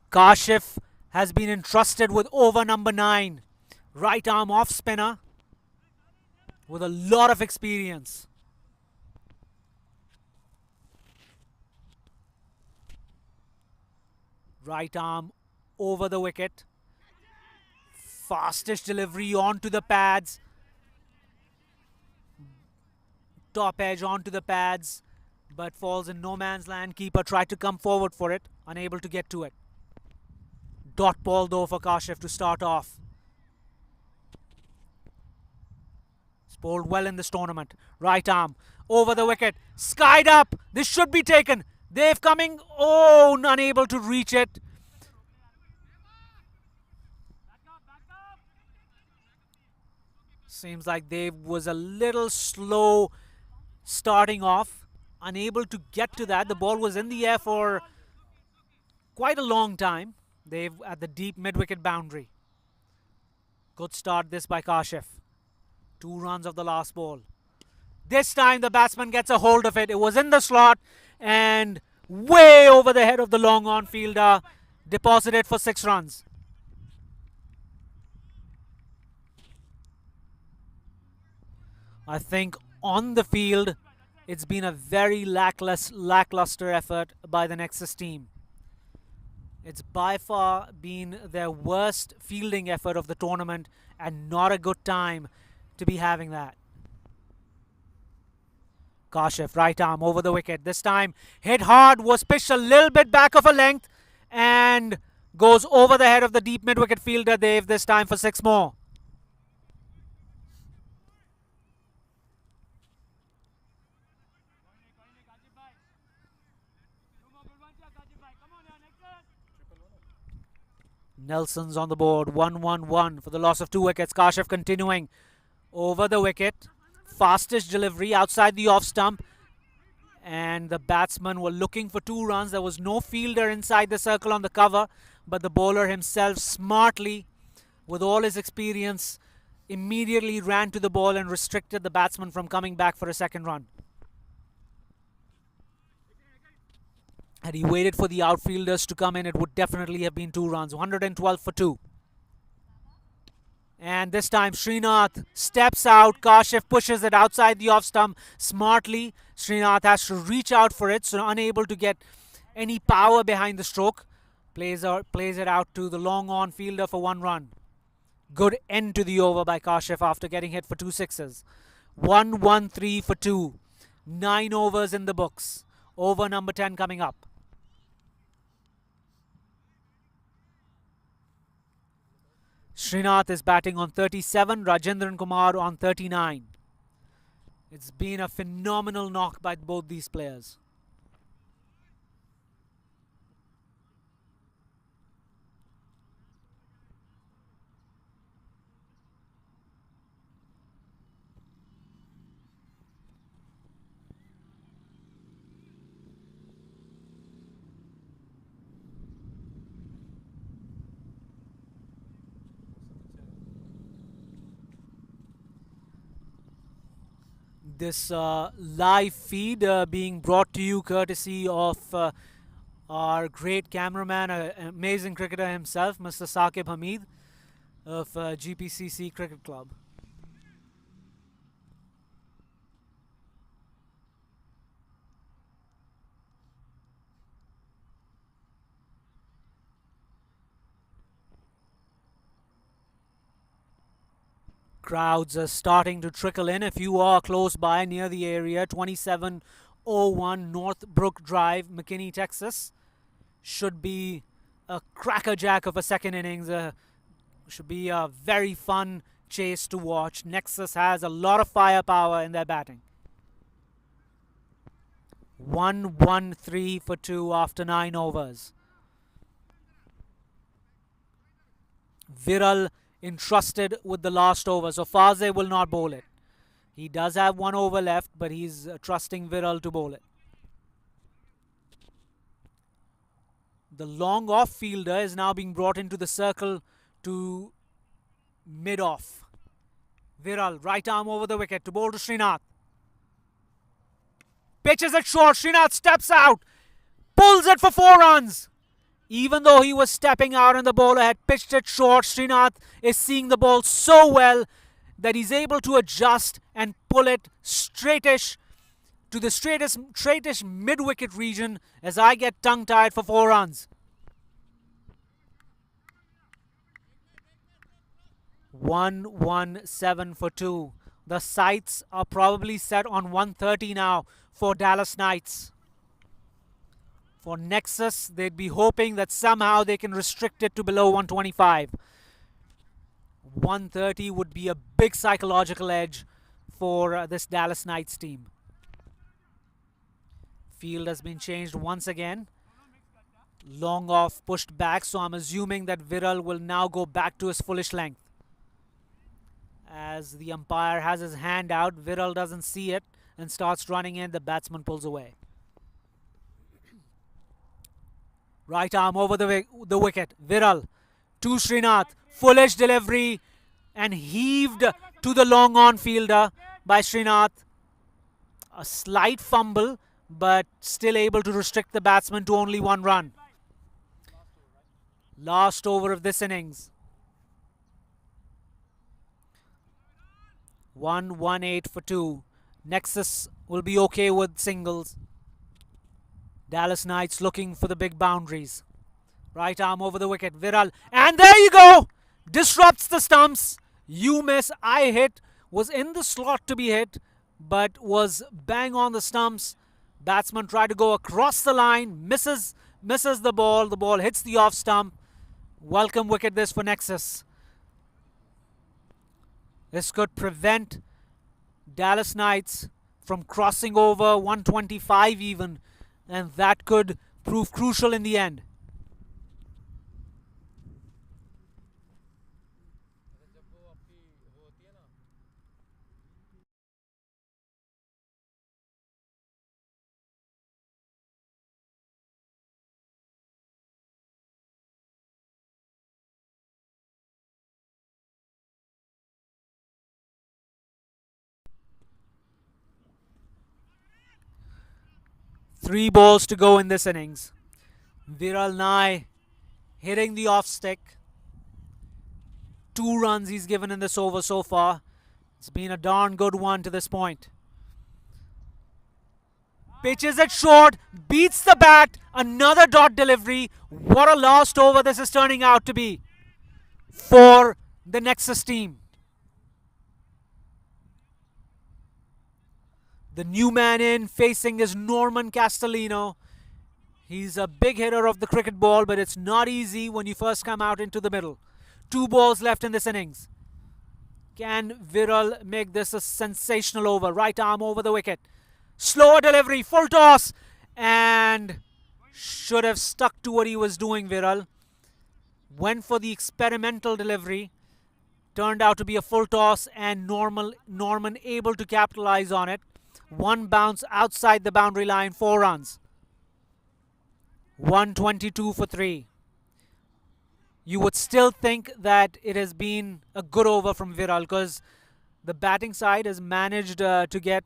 Kashif has been entrusted with over number 9. Right arm off spinner with a lot of experience. Right arm over the wicket. Fastest delivery onto the pads. Top edge onto the pads, but falls in no man's land. Keeper tried to come forward for it, unable to get to it. Dot ball though for Kashif to start off. He's bowled well in this tournament. Right arm over the wicket. Skied up. This should be taken. They've coming. Oh, unable to reach it. Seems like Dave was a little slow starting off. Unable to get to that. The ball was in the air for quite a long time. They've at the deep mid-wicket boundary. Good start this by Kashif. 2 runs of the last ball. This time the batsman gets a hold of it. It was in the slot and way over the head of the long on fielder. Deposited for 6 runs. I think on the field it's been a very lackluster effort by the Nexus team. It's by far been their worst fielding effort of the tournament and not a good time to be having that. Kashif, right arm over the wicket. This time hit hard, was pitched a little bit back of a length and goes over the head of the deep mid-wicket fielder Dave this time for 6 more. Nelson's on the board, 1-1-1 for the loss of 2 wickets. Kashif continuing over the wicket. Fastest delivery outside the off stump. And the batsmen were looking for 2 runs. There was no fielder inside the circle on the cover. But the bowler himself smartly, with all his experience, immediately ran to the ball and restricted the batsman from coming back for a second run. Had he waited for the outfielders to come in, it would definitely have been 2 runs. 112 for 2. And this time Srinath steps out. Kashif pushes it outside the off stump smartly. Srinath has to reach out for it, so unable to get any power behind the stroke. Plays it out to the long on fielder for 1 run. Good end to the over by Kashif after getting hit for 2 sixes. 1-1-3 for 2. 9 overs in the books. Over number 10 coming up. Srinath is batting on 37, Rajendran Kumar on 39. It's been a phenomenal knock by both these players. This live feed being brought to you courtesy of our great cameraman, amazing cricketer himself, Mr. Saqib Hamid of GPCC Cricket Club. Crowds are starting to trickle in. If you are close by near the area, 2701 Northbrook Drive, McKinney, Texas, should be a crackerjack of a second innings. Should be a very fun chase to watch. Nexus has a lot of firepower in their batting. 1-1-3 for 2 after 9 overs. Viral entrusted with the last over, so Fazeh will not bowl it. He does have 1 over left, but he's trusting Viral to bowl it. The long off fielder is now being brought into the circle to mid off. Viral, right arm over the wicket to bowl to Srinath. Pitches it short. Srinath steps out, pulls it for 4 runs. Even though he was stepping out and the bowler had pitched it short, Srinath is seeing the ball so well that he's able to adjust and pull it straightish to the straightest mid-wicket region as I get tongue-tied for 4 runs. 1-1-7 for 2. The sights are probably set on 130 now for Dallas Knights. For Nexus, they'd be hoping that somehow they can restrict it to below 125. 130 would be a big psychological edge for this Dallas Knights team. Field has been changed once again. Long off pushed back, so I'm assuming that Viral will now go back to his fullish length. As the umpire has his hand out, Viral doesn't see it and starts running in. The batsman pulls away. Right arm over the wicket. Viral to Srinath. Foolish delivery and heaved to the long on fielder by Srinath. A slight fumble, but still able to restrict the batsman to only 1 run. Last over of this innings. 1-1-8 for 2. Nexus will be okay with singles. Dallas Knights looking for the big boundaries. Right arm over the wicket. Viral. And there you go! Disrupts the stumps. You miss. I hit. Was in the slot to be hit, but was bang on the stumps. Batsman tried to go across the line. Misses the ball. The ball hits the off stump. Welcome wicket this for Nexus. This could prevent Dallas Knights from crossing over 125 even, and that could prove crucial in the end. 3 balls to go in this innings. Viral Nai hitting the off stick. 2 runs he's given in this over so far. It's been a darn good one to this point. Pitches it short, beats the bat, another dot delivery. What a last over this is turning out to be for the Nexus team. The new man in facing is Norman Castellino. He's a big hitter of the cricket ball, but it's not easy when you first come out into the middle. 2 balls left in this innings. Can Viral make this a sensational over? Right arm over the wicket. Slower delivery, full toss, and should have stuck to what he was doing, Viral. Went for the experimental delivery. Turned out to be a full toss, and Norman able to capitalize on it. 1 bounce outside the boundary line, 4 runs. 122 for 3. You would still think that it has been a good over from Viral because the batting side has managed to get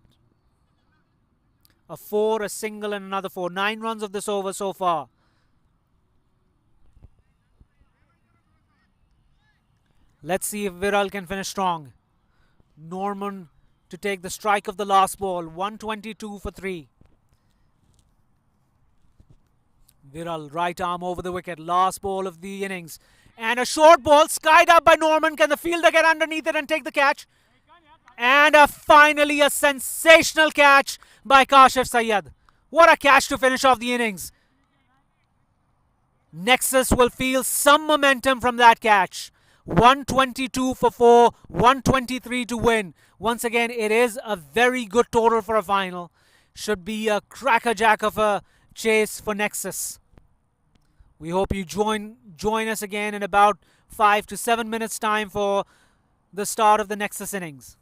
a 4, a single, and another 4. 9 runs of this over so far. Let's see if Viral can finish strong. Norman to take the strike of the last ball. 122 for 3. Viral, right arm over the wicket. Last ball of the innings. And a short ball skied up by Norman. Can the fielder get underneath it and take the catch? And finally a sensational catch by Kashif Syed. What a catch to finish off the innings. Nexus will feel some momentum from that catch. 122 for 4, 123 to win. Once again, it is a very good total for a final. Should be a crackerjack of a chase for Nexus. We hope you join us again in about 5 to 7 minutes time for the start of the Nexus innings.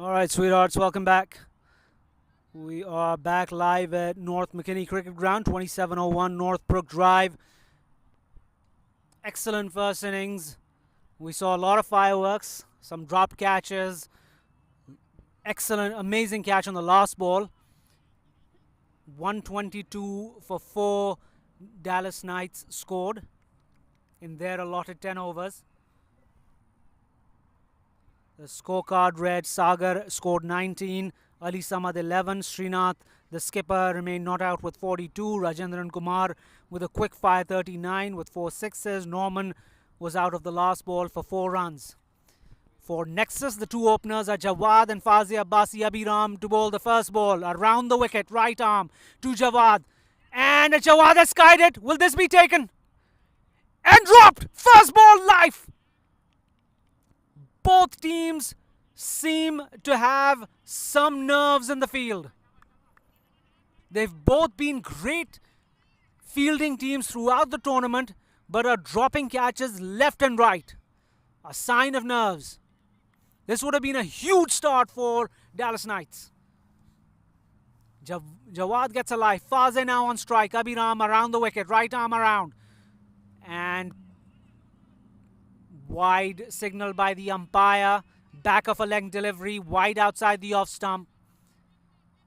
All right, sweethearts, welcome back. We are back live at North McKinney Cricket Ground, 2701 Northbrook Drive. Excellent first innings. We saw a lot of fireworks, some dropped catches. Excellent, amazing catch on the last ball. 122 for 4 Dallas Knights scored in their allotted 10 overs. The scorecard read Sagar scored 19, Ali Samad 11, Srinath, the skipper, remained not out with 42, Rajendran Kumar with a quick fire 39 with 4 sixes, Norman was out of the last ball for 4 runs. For Nexus, the two openers are Jawad and Fazia Abbasi Abhiram to bowl the first ball. Around the wicket, right arm to Jawad. And Jawad has skied it. Will this be taken? And dropped! First ball life! Both teams seem to have some nerves in the field. They've both been great fielding teams throughout the tournament, but are dropping catches left and right. A sign of nerves. This would have been a huge start for Dallas Knights. Jawad gets a life. Fazeh now on strike. Abhiram around the wicket. Right arm around. And wide signal by the umpire. Back of a leg delivery. Wide outside the off stump.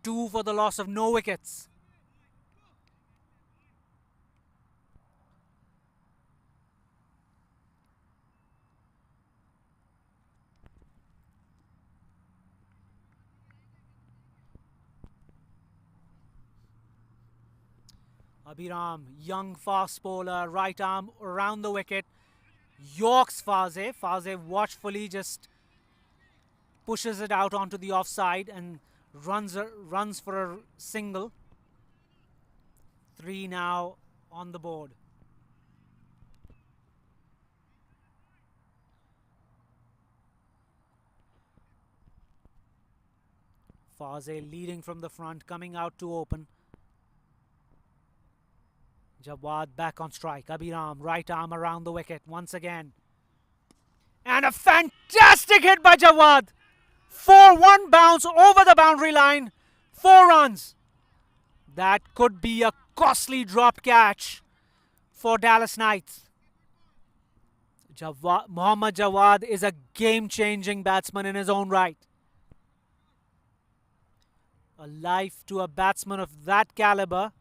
2 for the loss of no wickets. Abhiram, young fast bowler, right arm around the wicket. Yorks Fazeh. Fazeh watchfully just pushes it out onto the offside and runs for a single. 3 now on the board. Fazeh leading from the front, coming out to open. Jawad back on strike. Abhiram, right arm around the wicket once again. And a fantastic hit by Jawad. 4-1 bounce over the boundary line. 4 runs. That could be a costly drop catch for Dallas Knights. Mohammad Jawad is a game-changing batsman in his own right. A life to a batsman of that caliber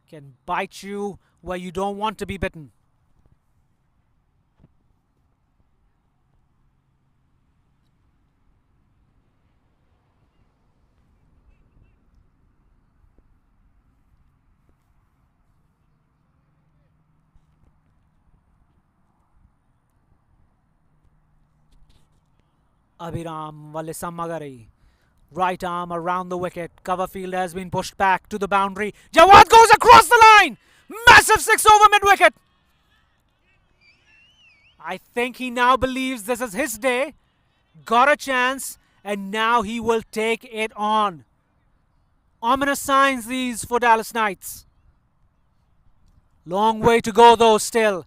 can bite you where you don't want to be bitten. Abhiram Walisamagari. Right arm around the wicket. Cover fielder has been pushed back to the boundary. Jawad goes across the line. Massive 6 over mid-wicket. I think he now believes this is his day. Got a chance and now he will take it on. Ominous signs these for Dallas Knights. Long way to go though still.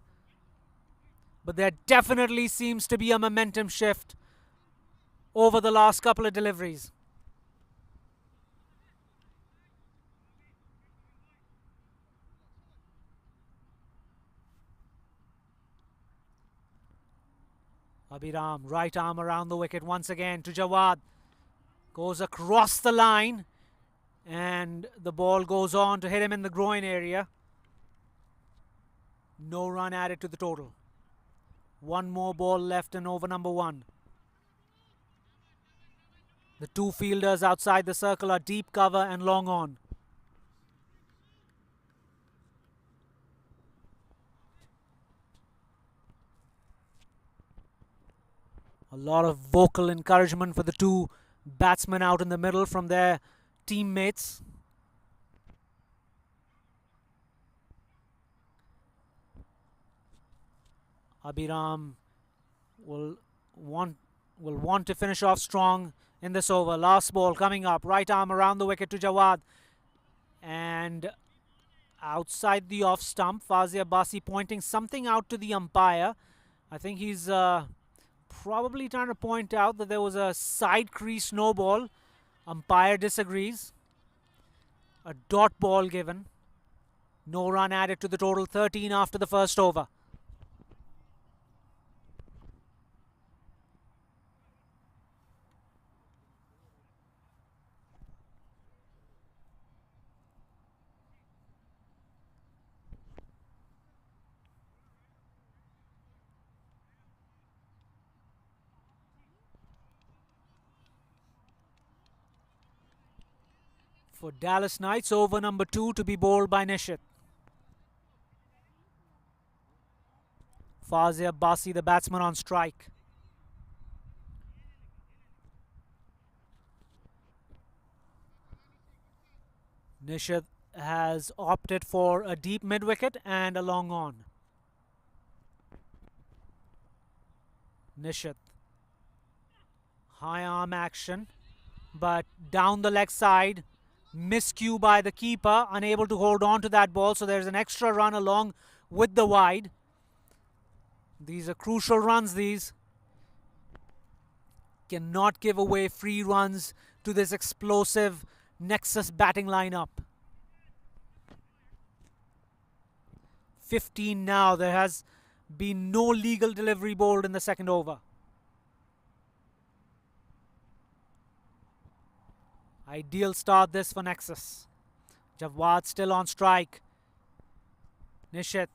But there definitely seems to be a momentum shift over the last couple of deliveries. Abhiram, right arm around the wicket once again to Jawad. Goes across the line and the ball goes on to hit him in the groin area. No run added to the total. 1 more ball left in over number 1. The 2 fielders outside the circle are deep cover and long on. A lot of vocal encouragement for the 2 batsmen out in the middle from their teammates. Abhiram will want to finish off strong in this over. Last ball coming up. Right arm around the wicket to Jawad. And outside the off stump, Fazia Abbasi pointing something out to the umpire. I think he's Probably trying to point out that there was a side crease no ball. Umpire disagrees. A dot ball given. No run added to the total, 13 after the first over. For Dallas Knights, over number 2 to be bowled by Nishit. Fazia Basi, the batsman, on strike. Nishit has opted for a deep mid-wicket and a long on. Nishit. High arm action, but down the leg side. Miscue by the keeper, unable to hold on to that ball, so there's an extra run along with the wide. These are crucial runs, these. Cannot give away free runs to this explosive Nexus batting lineup. 15 now. There has been no legal delivery bowled in the second over. Ideal start this for Nexus. Jawad still on strike. Nishit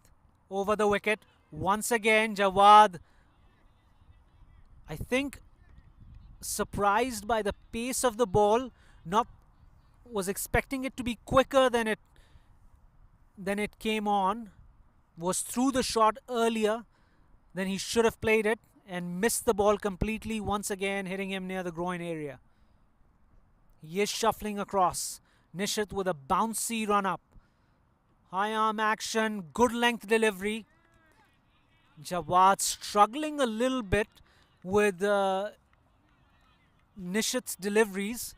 over the wicket. Once again, Jawad, I think, surprised by the pace of the ball. Was expecting it to be quicker than it came on. Was through the shot earlier than he should have played it and missed the ball completely, once again hitting him near the groin area. He is shuffling across. Nishit with a bouncy run up. High arm action, good length delivery. Jawad struggling a little bit with Nishit's deliveries.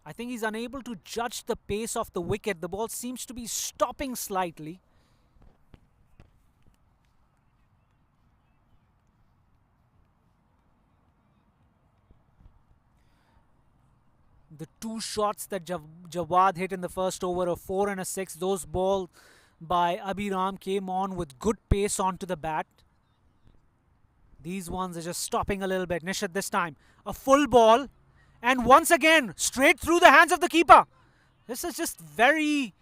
I think he's unable to judge the pace of the wicket. The ball seems to be stopping slightly. The two shots that Jawad hit in the first over, a 4 and a 6, those balls by Abhiram came on with good pace onto the bat. These ones are just stopping a little bit. Nishit this time, a full ball, and once again, straight through the hands of the keeper. This is just very...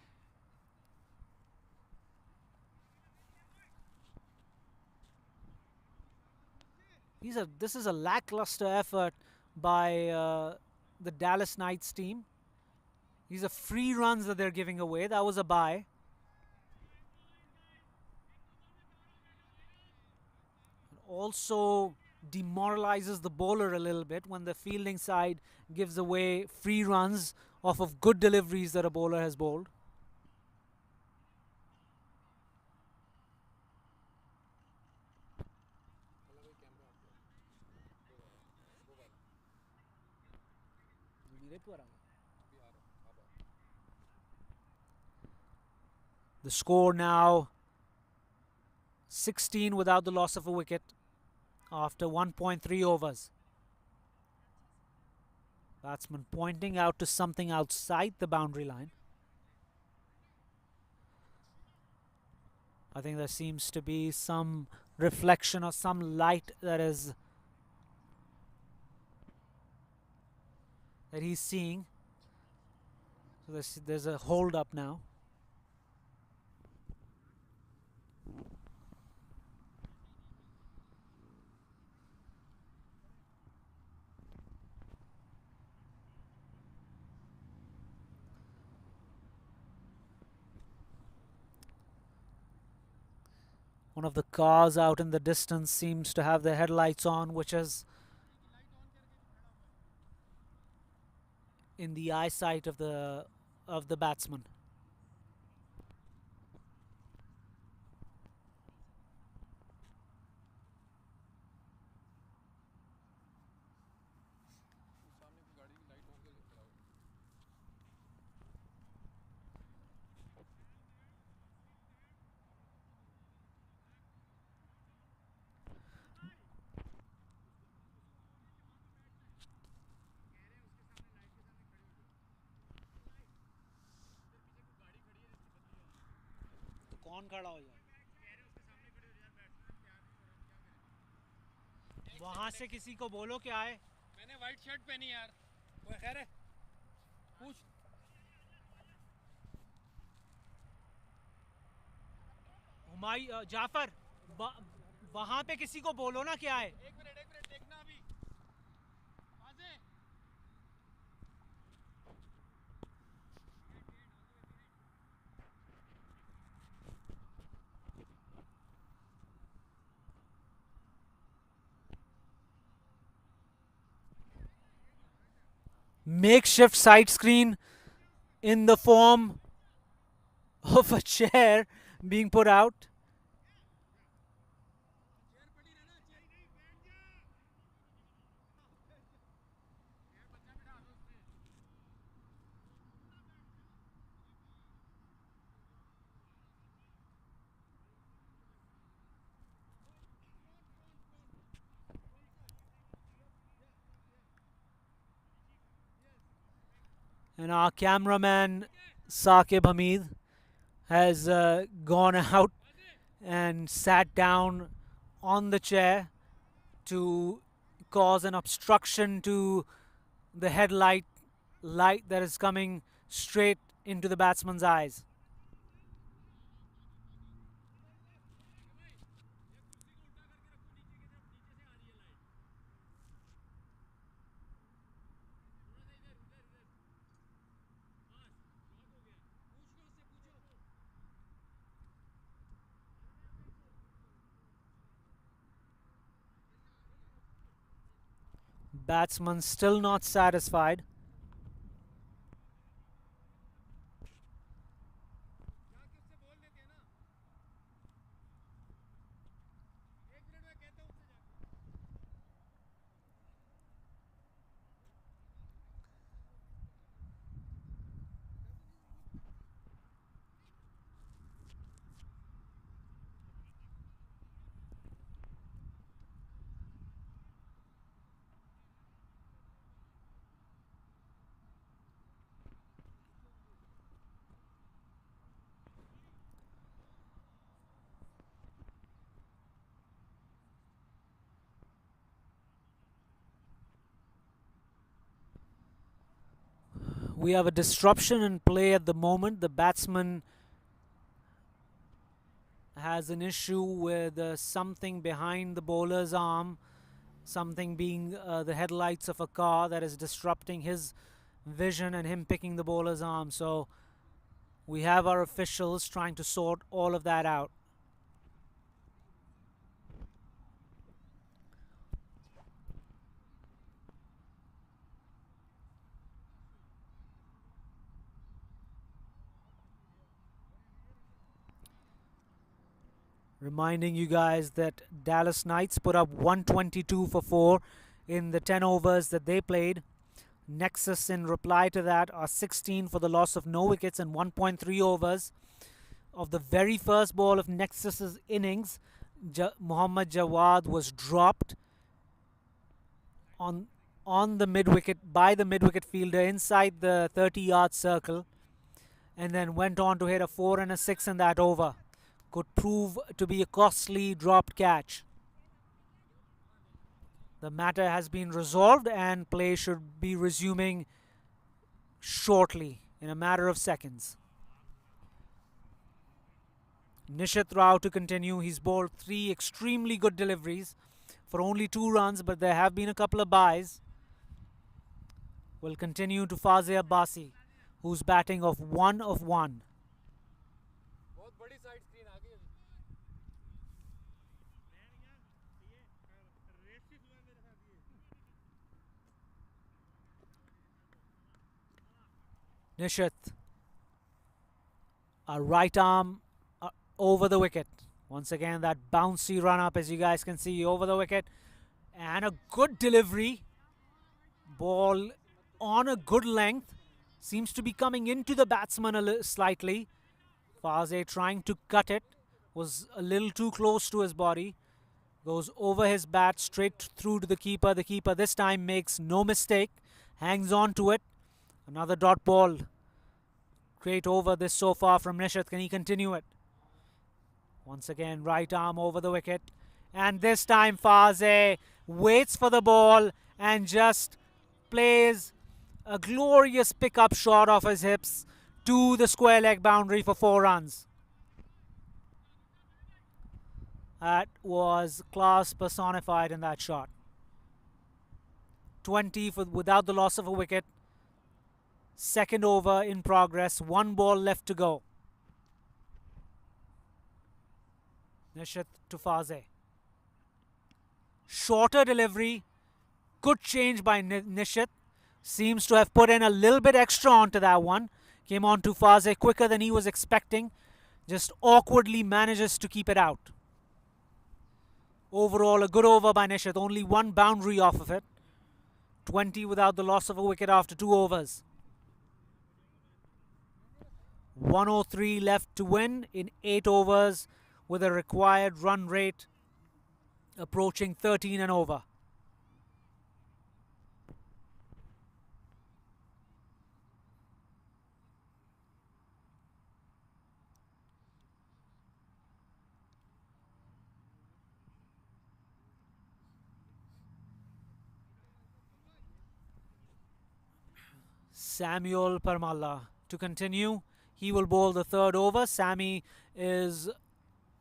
This is a lackluster effort by the Dallas Knights team. These are free runs that they're giving away. That was a bye. Also demoralizes the bowler a little bit when the fielding side gives away free runs off of good deliveries that a bowler has bowled. The score now 16 without the loss of a wicket after 1.3 overs. Batsman pointing out to something outside the boundary line. I think there seems to be some reflection or some light that he's seeing. So there's a hold up now. One of the cars out in the distance seems to have the headlights on, which is in the eyesight of the batsman. On खड़ा हो जाए. वहां से किसी को बोलो कि आए. मैंने वाइट शर्ट पहनी यार. कोई खैर है? पूछ. जाफर वहां पे किसी को बोलो ना क्या है. एक मिनट देखना अभी. वाजे. Makeshift side screen in the form of a chair being put out. And our cameraman Saqib Hamid has gone out and sat down on the chair to cause an obstruction to the headlight light that is coming straight into the batsman's eyes. Batsman still not satisfied. We have a disruption in play at the moment. The batsman has an issue with something behind the bowler's arm, something being the headlights of a car that is disrupting his vision and him picking the bowler's arm. So we have our officials trying to sort all of that out. Reminding you guys that Dallas Knights put up 122 for 4 in the 10 overs that they played. Nexus, in reply to that, are 16 for the loss of no wickets and 1.3 overs. Of the very first ball of Nexus's innings, Muhammad Jawad was dropped on the mid-wicket by the mid-wicket fielder inside the 30-yard circle, and then went on to hit a 4 and a 6 in that over. Could prove to be a costly dropped catch. The matter has been resolved and play should be resuming shortly, in a matter of seconds. Nishit Rao to continue. He's bowled 3 extremely good deliveries for only 2 runs, but there have been a couple of byes. Will continue to Fazeh Abbasi, who's batting of 1 of 1. Nishit, a right arm over the wicket. Once again, that bouncy run up, as you guys can see, over the wicket. And a good delivery. Ball on a good length. Seems to be coming into the batsman slightly. Fazeh trying to cut it. Was a little too close to his body. Goes over his bat, straight through to the keeper. The keeper this time makes no mistake. Hangs on to it. Another dot ball. Great over this so far from Nishit. Can he continue it? Once again, right arm over the wicket. And this time Fazeh waits for the ball and just plays a glorious pickup shot off his hips to the square leg boundary for 4 runs. That was class personified in that shot. 20 without the loss of a wicket. Second over in progress. 1 ball left to go. Nishit to Fazeh. Shorter delivery. Good change by Nishit. Seems to have put in a little bit extra onto that one. Came on to Fazeh quicker than he was expecting. Just awkwardly manages to keep it out. Overall, a good over by Nishit. Only 1 boundary off of it. 20 without the loss of a wicket after 2 overs. 103 left to win in 8 overs with a required run rate approaching 13 and over. Samuel Parmalla to continue. He will bowl the 3rd over. Sammy is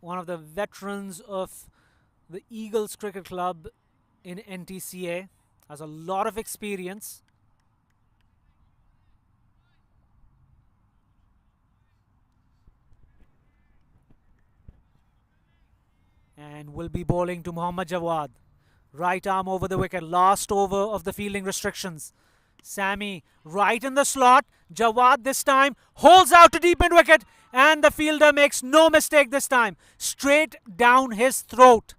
one of the veterans of the Eagles Cricket Club in NTCA. Has a lot of experience. And will be bowling to Mohammad Jawad. Right arm over the wicket. Last over of the fielding restrictions. Sammy right in the slot. Jawad this time holds out to deep mid wicket, and the fielder makes no mistake this time. Straight down his throat.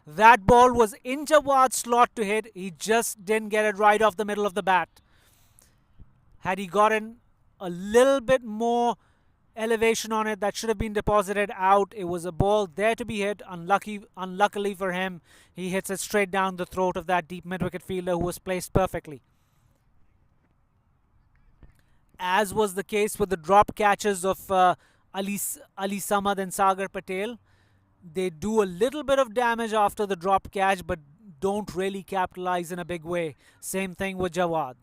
That ball was in Jawad's slot to hit. He just didn't get it right off the middle of the bat. Had he gotten a little bit more elevation on it, that should have been deposited out. It was a ball there to be hit. Unluckily for him, he hits it straight down the throat of that deep mid wicket fielder who was placed perfectly. As was the case with the drop catches of Ali Samad and Sagar Patel. They do a little bit of damage after the drop catch, but don't really capitalize in a big way. Same thing with Jawad.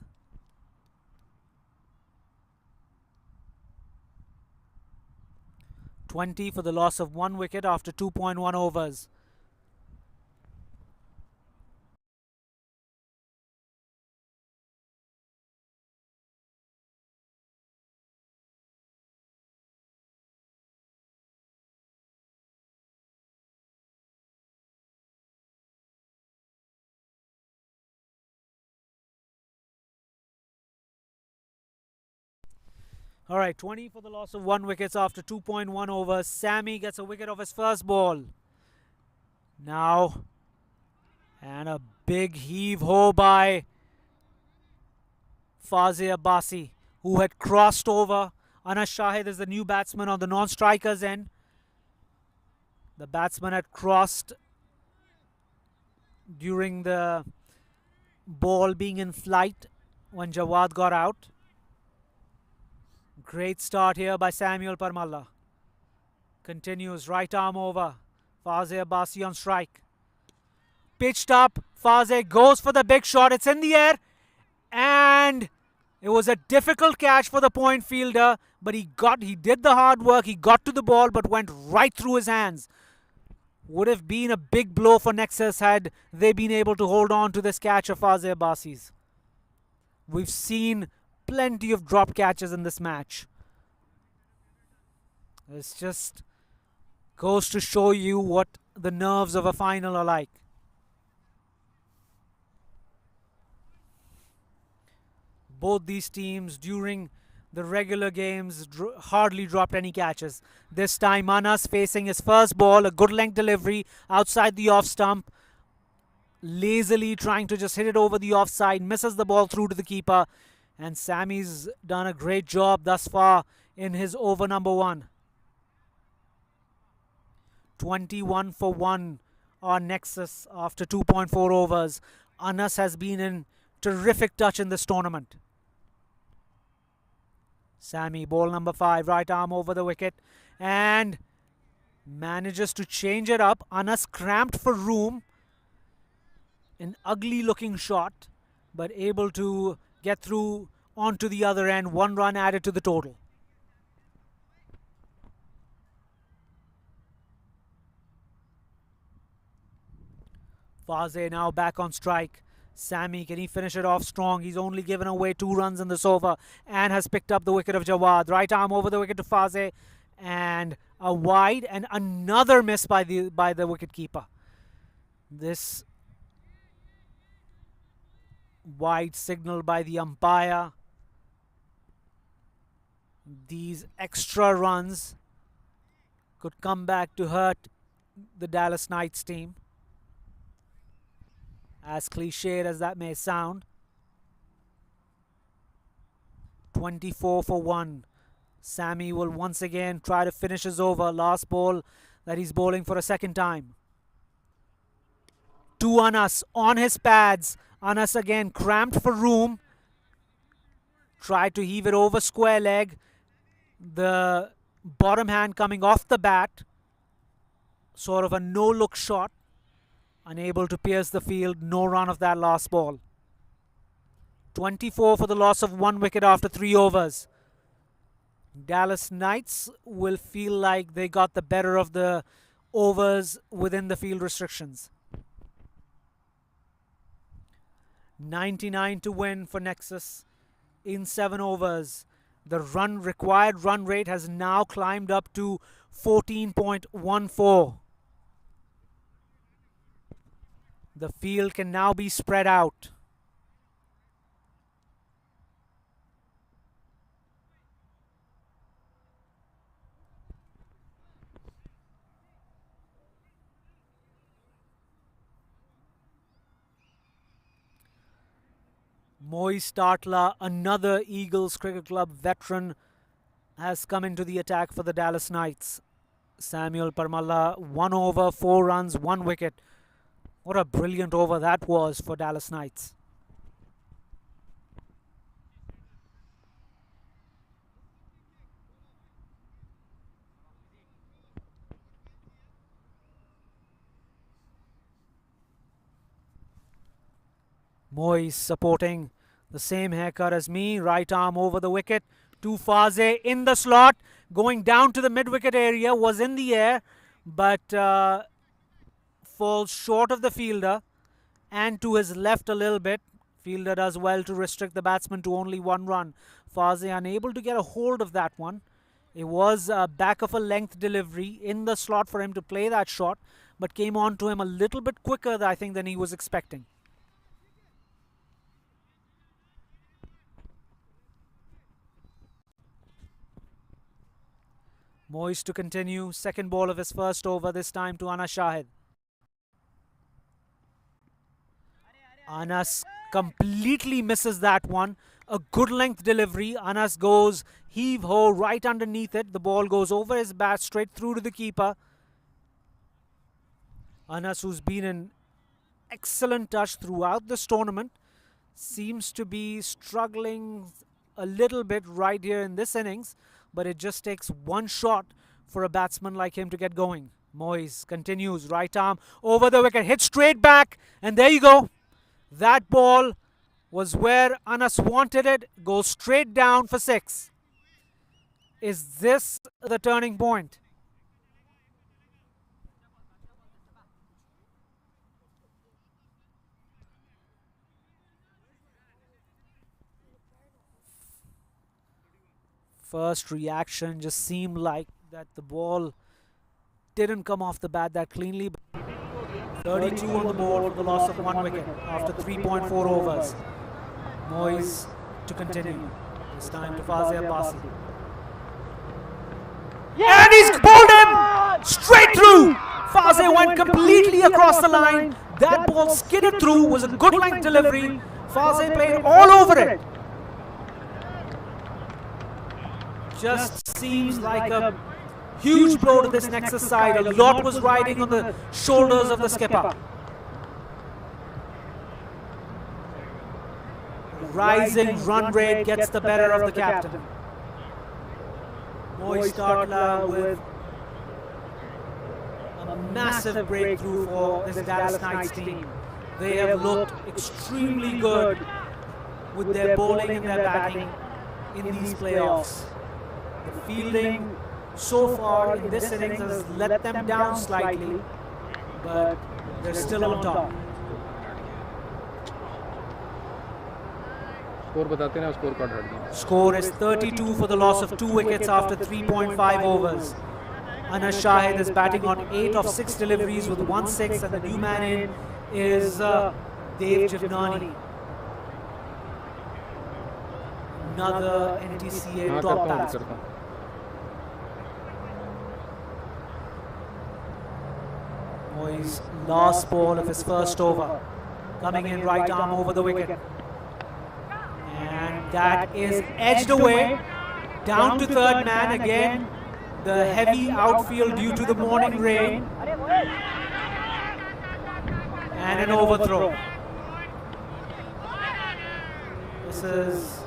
(20) for the loss of 1 wicket after 2.1 overs. All right, 20 for the loss of 1 wicket after 2.1 overs. Sammy gets a wicket off his first ball. Now, and a big heave-ho by Fazeh Abbasi, who had crossed over. Anas Shahid is the new batsman on the non-strikers end. The batsman had crossed during the ball being in flight when Jawad got out. Great start here by Samuel Parmalla. Continues right arm over. Fazeh Abbasi on strike. Pitched up. Fazeh goes for the big shot. It's in the air. And it was a difficult catch for the point fielder. But he did the hard work. He got to the ball but went right through his hands. Would have been a big blow for Nexus had they been able to hold on to this catch of Fazeh Abbasi's. We've seen plenty of drop catches in this match. This just goes to show you what the nerves of a final are like. Both these teams during the regular games hardly dropped any catches. This time Anas facing his first ball, a good length delivery outside the off stump. Lazily trying to just hit it over the offside, misses the ball through to the keeper. And Sammy's done a great job thus far in his over number 1. 21 for 1 on Nexus after 2.4 overs. Anas has been in terrific touch in this tournament. Sammy, ball number 5, right arm over the wicket. And Manages to change it up. Anas cramped for room. An ugly looking shot, but able to get through onto the other end. 1 run added to the total. Faze now back on strike. Sammy, can he finish it off strong? He's only given away 2 runs in this over and has picked up the wicket of Jawad. Right arm over the wicket to Faze, and a wide, and another miss by the wicket keeper. This wide signal by the umpire. These extra runs could come back to hurt the Dallas Knights team. As cliched as that may sound. 24 for 1. Sammy will once again try to finish his over. Last ball that he's bowling for a second time. To Anas on his pads. Anas again cramped for room. Tried to heave it over square leg. The bottom hand coming off the bat. Sort of a no-look shot. Unable to pierce the field. No run of that last ball. 24 for the loss of 1 wicket after 3 overs. Dallas Knights will feel like they got the better of the overs within the field restrictions. 99 to win for Nexus in 7 overs. The required run rate has now climbed up to 14.14. The field can now be spread out. Moise Startler, another Eagles Cricket Club veteran, has come into the attack for the Dallas Knights. Samuel Parmalla, 1 over, 4 runs, 1 wicket. What a brilliant over that was for Dallas Knights. Moise supporting the same haircut as me. Right arm over the wicket to Faze in the slot. Going down to the mid-wicket area. Was in the air, but falls short of the fielder and to his left a little bit. Fielder does well to restrict the batsman to only 1 run. Faze unable to get a hold of that one. It was back of a length delivery in the slot for him to play that shot, but came on to him a little bit quicker, I think, than he was expecting. Moise to continue. Second ball of his first over, this time to Anas Shahid. Anas completely misses that one. A good length delivery. Anas goes heave-ho right underneath it. The ball goes over his bat straight through to the keeper. Anas, who's been in excellent touch throughout this tournament, seems to be struggling a little bit right here in this innings, but it just takes 1 shot for a batsman like him to get going. Moise continues. Right arm over the wicket. Hit straight back. And there you go. That ball was where Anas wanted it. Goes straight down for 6. Is this the turning point? First reaction just seemed like that the ball didn't come off the bat that cleanly. 32 on the board for the loss of 1 wicket after 3.4 overs. Moise to continue. This time to Faze Abbasi. And he's bowled him straight through. Faze went completely across the line. That ball skidded through. Was a good length delivery. Faze played all over it. Just seems like a huge blow to this Nexus side. A lot was riding on the shoulders of the skipper. Rising run rate gets the better of the captain. Moise Startler with a massive breakthrough for this Dallas Knights team. They have looked extremely good with their bowling and their batting in these playoffs. The fielding so far in this innings has let them down slightly, but they're still on top. Score is 32 for the loss of 2 wickets after 3.5 overs. Anas Shahid is batting on 8 of 6 deliveries with 1 6, and the new man in is Dev Jivnani. Another NTCA top batsman. Moy's last ball of his first over. Coming in right arm over the wicket. And that is edged away. Down to third man again. The heavy outfield due to the morning rain. And an overthrow. This is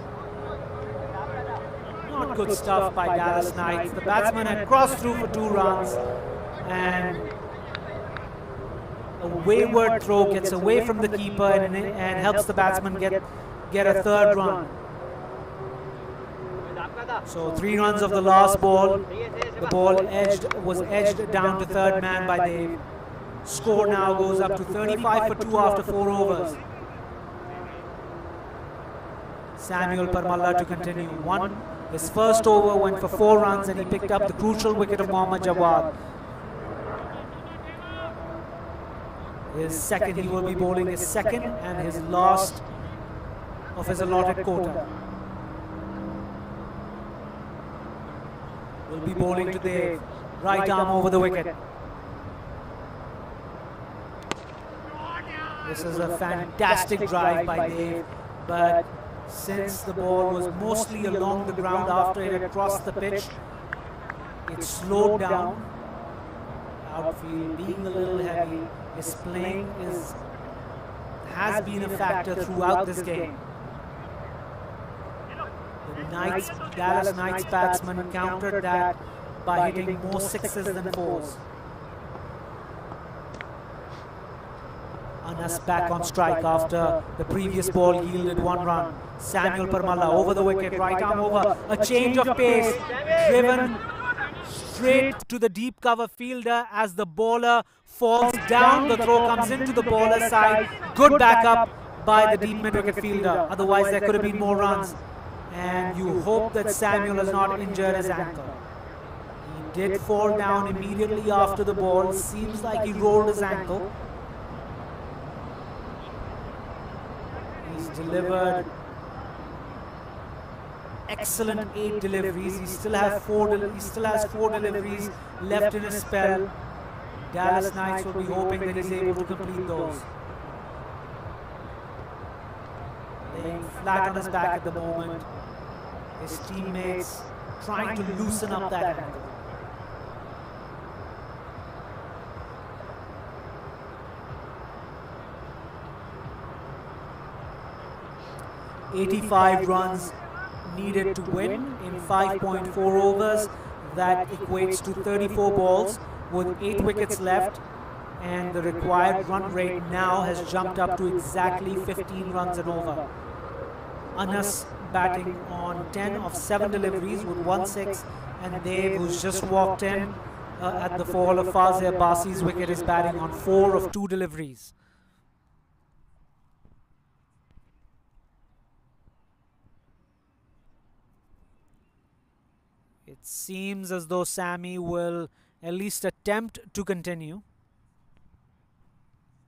not good stuff by Dallas Knights. The batsman had crossed through for 2 runs, and a wayward throw gets away from the keeper and helps the batsman get a 3rd run. So 3 runs of the last ball. The ball was edged down to third man by Dev. Score now goes up to 35 for 2 after 4 overs. Samuel Parmalla to continue. His first over went for 4 runs and he picked up the crucial wicket of Mohammad Jawad. His second, he will be bowling his second and his last of his allotted quota. Will be bowling to Dev. Right arm over the wicket. This is a fantastic drive by Dev, but since the ball was mostly along the ground after it had crossed the pitch, it slowed down. Outfield being a little heavy, his playing has been a factor throughout this game. The Dallas Knights batsman countered that by hitting more 6s than 4s. Anas back on strike after the previous ball yielded 1 run. Samuel Parmalla over the wicket, right arm over, a change of pace, driven straight to the deep cover fielder as the bowler falls down. The throw comes into the bowler's side. Good backup by the deep mid-wicket fielder. Otherwise there could have been more runs. And you hope that Samuel has not injured his ankle. He did fall down immediately after the ball. Seems like he rolled his ankle. He's delivered excellent 8 deliveries. He still has 4 deliveries left in his spell. Dallas Knights will be hoping that he's able to complete those. Laying flat on his back at the moment. His teammates trying to loosen up that ankle. "85 runs needed to win in 5.4 overs. That equates to 34 balls with 8 wickets left, and the required run rate now has jumped up to exactly 15 runs an over. Anas batting on 10 of 7 deliveries with 1 6, and Dev, who's just walked in at the fall of Fazia Basi's wicket, is batting on 4 of 2 deliveries. It seems as though Sammy will at least attempt to continue,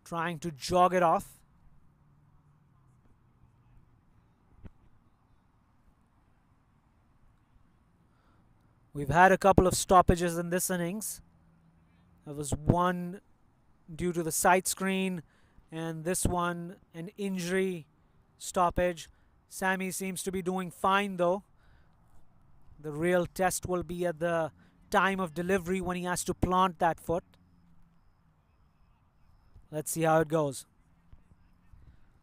trying to jog it off. We've had a couple of stoppages in this innings. There was one due to the side screen, and this one an injury stoppage. Sammy seems to be doing fine though. The real test will be at the time of delivery when he has to plant that foot. Let's see how it goes.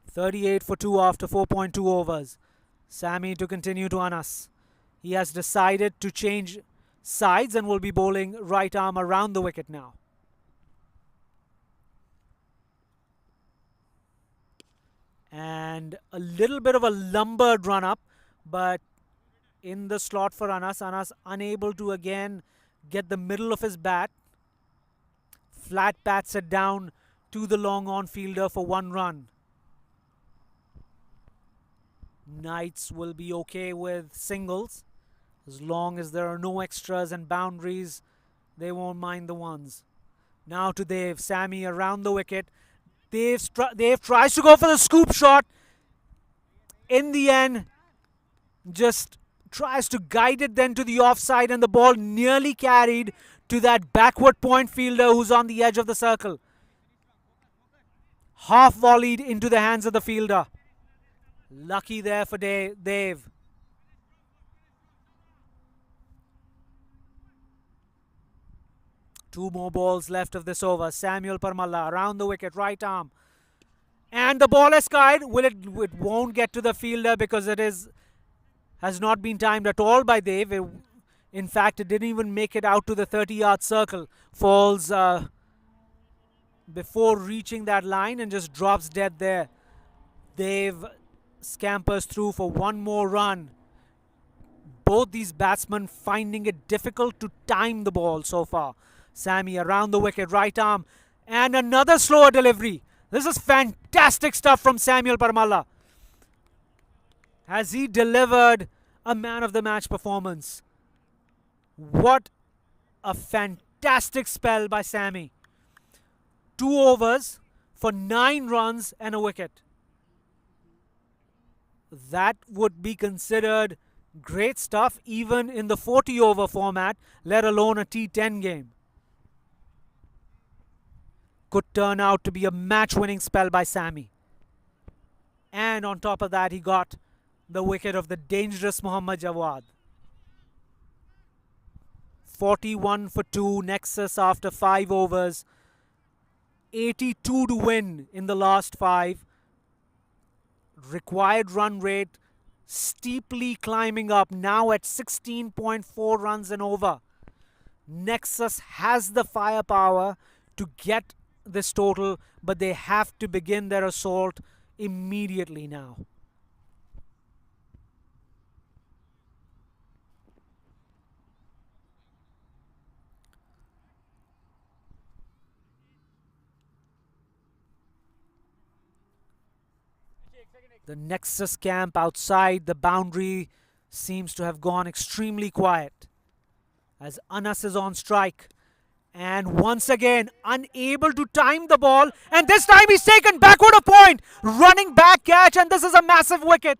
38 for 2 after 4.2 overs. Sammy to continue to Anas. He has decided to change sides and will be bowling right arm around the wicket now. And a little bit of a lumbered run up, but in the slot for Anas. Anas unable to again get the middle of his bat. Flat bats it down to the long on fielder for 1 run. Knights will be okay with singles. As long as there are no extras and boundaries, they won't mind the ones. Now to Dev. Sammy around the wicket. Dev tries to go for the scoop shot. In the end, just tries to guide it then to the offside, and the ball nearly carried to that backward point fielder who's on the edge of the circle. Half volleyed into the hands of the fielder. Lucky there for Dev. Two more balls left of this over. Samuel Parmalla around the wicket, right arm. And the ball is skied. It won't get to the fielder because has not been timed at all by Dev. In fact, it didn't even make it out to the 30-yard circle. Falls before reaching that line and just drops dead there. Dev scampers through for 1 more run. Both these batsmen finding it difficult to time the ball so far. Sammy around the wicket, right arm. And another slower delivery. This is fantastic stuff from Samuel Parmalla. Has he delivered a man of the match performance? What a fantastic spell by Sammy. 2 overs for 9 runs and a wicket. That would be considered great stuff even in the 40-over format, let alone a T10 game. Could turn out to be a match-winning spell by Sammy. And on top of that, he got the wicket of the dangerous Mohammad Jawad. 41 for 2, Nexus after 5 overs. 82 to win in the last 5. Required run rate steeply climbing up, now at 16.4 runs and over. Nexus has the firepower to get this total, but they have to begin their assault immediately now. The Nexus camp outside the boundary seems to have gone extremely quiet as Anas is on strike. And once again, unable to time the ball. And this time he's taken backward a point. Running back catch, and this is a massive wicket.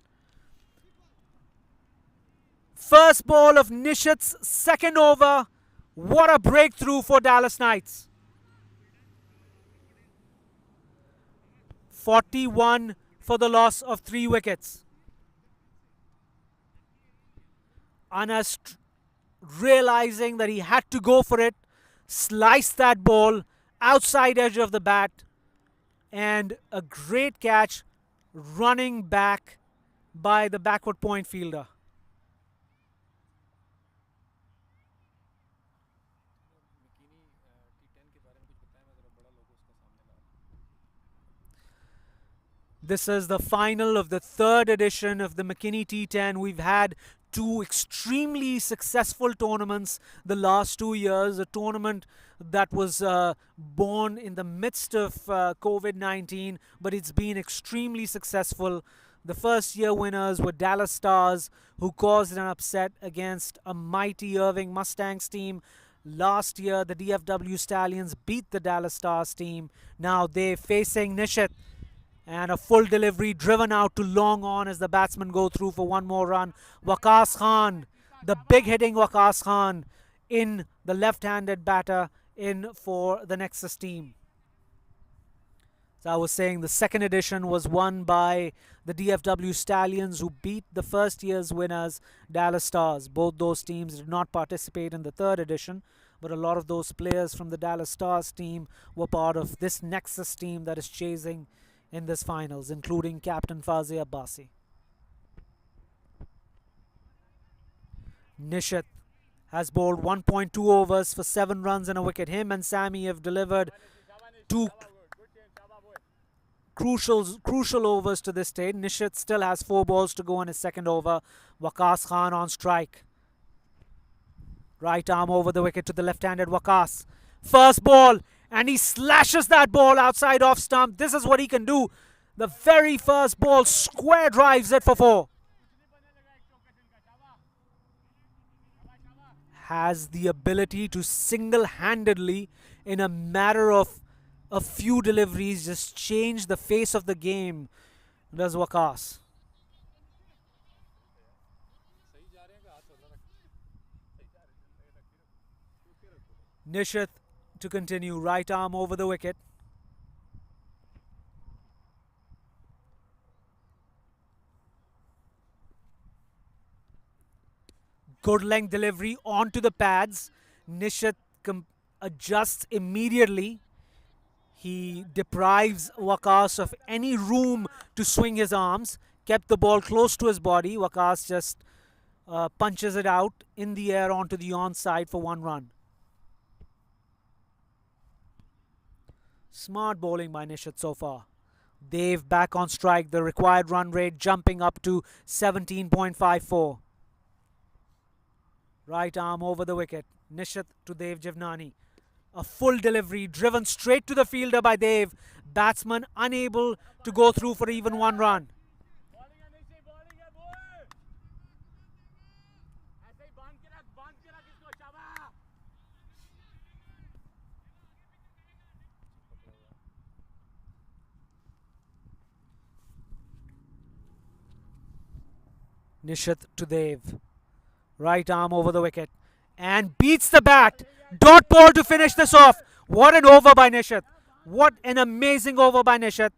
First ball of Nishit's second over. What a breakthrough for Dallas Knights. 41 for the loss of 3 wickets. Anas realizing that he had to go for it. Sliced that ball outside edge of the bat, and a great catch running back by the backward point fielder. This is the final of the 3rd edition of the McKinney T10. We've had 2 extremely successful tournaments the last 2 years. A tournament that was born in the midst of COVID-19, but it's been extremely successful. The first year winners were Dallas Stars, who caused an upset against a mighty Irving Mustangs team. Last year, the DFW Stallions beat the Dallas Stars team. Now they're facing Nishit. And a full delivery driven out to long on as the batsmen go through for 1 more run. Waqas Khan, the big hitting Waqas Khan, in the left-handed batter in for the Nexus team. So I was saying the 2nd edition was won by the DFW Stallions, who beat the first year's winners, Dallas Stars. Both those teams did not participate in the 3rd edition, but a lot of those players from the Dallas Stars team were part of this Nexus team that is chasing in this finals, including Captain Fazia Abbasi. Nishit has bowled 1.2 overs for 7 runs and a wicket. Him and Sammy have delivered 2 crucial overs to this stage. Nishit still has 4 balls to go in his second over. Waqas Khan on strike. Right arm over the wicket to the left-handed Waqas. First ball, and he slashes that ball outside off stump. This is what he can do. The very first ball, square drives it for 4. Has the ability to single-handedly, in a matter of a few deliveries, just change the face of the game. Does Waqas. Nishit to continue. Right arm over the wicket. Good length delivery onto the pads. Nishit adjusts immediately. He deprives Waqas of any room to swing his arms. Kept the ball close to his body. Waqas just punches it out in the air onto the onside for 1 run. Smart bowling by Nishit so far. Dev back on strike. The required run rate jumping up to 17.54. Right arm over the wicket. Nishit to Dev Jivnani. A full delivery driven straight to the fielder by Dev. Batsman unable to go through for even 1 run. Nishit to Dev. Right arm over the wicket. And beats the bat. Dot ball to finish this off. What an over by Nishit. What an amazing over by Nishit.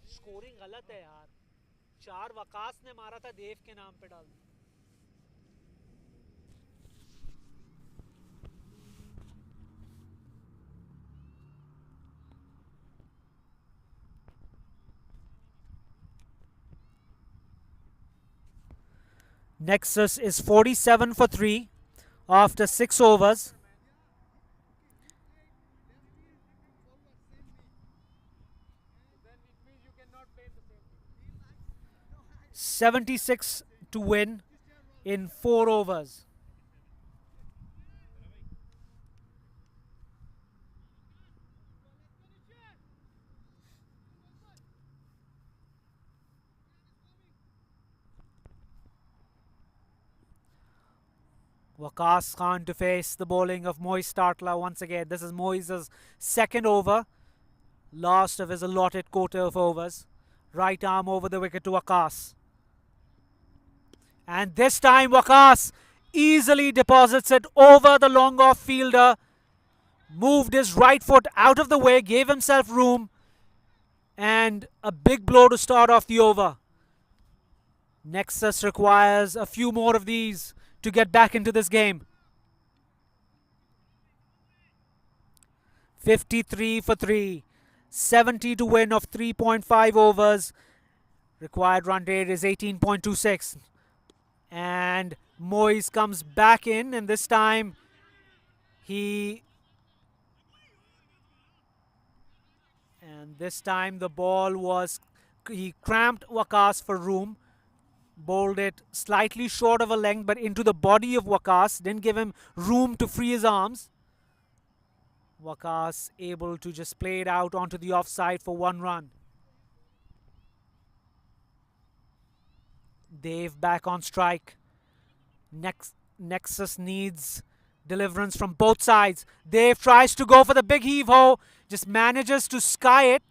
Scoring गलत है यार. 4 वकास ने मारा था देव के नाम पे डाल. Nexus is 47 for 3 after 6 overs. $76 to win in 4 overs. Waqas Khan to face the bowling of Moiz Startler once again. This is Moiz's second over, last of his allotted quota of overs. Right arm over the wicket to Waqas. And this time Waqas easily deposits it over the long off fielder. Moved his right foot out of the way, gave himself room. And a big blow to start off the over. Nexus requires a few more of these to get back into this game. 53 for 3. 70 to win of 3.5 overs. Required run rate is 18.26. And Moiz comes back in, and this time the ball was, he cramped Waqas for room. Bowled it slightly short of a length, but into the body of Waqas. Didn't give him room to free his arms. Waqas able to just play it out onto the offside for 1 run. Dev back on strike. Nexus needs deliverance from both sides. Dev tries to go for the big heave-ho. Just manages to sky it.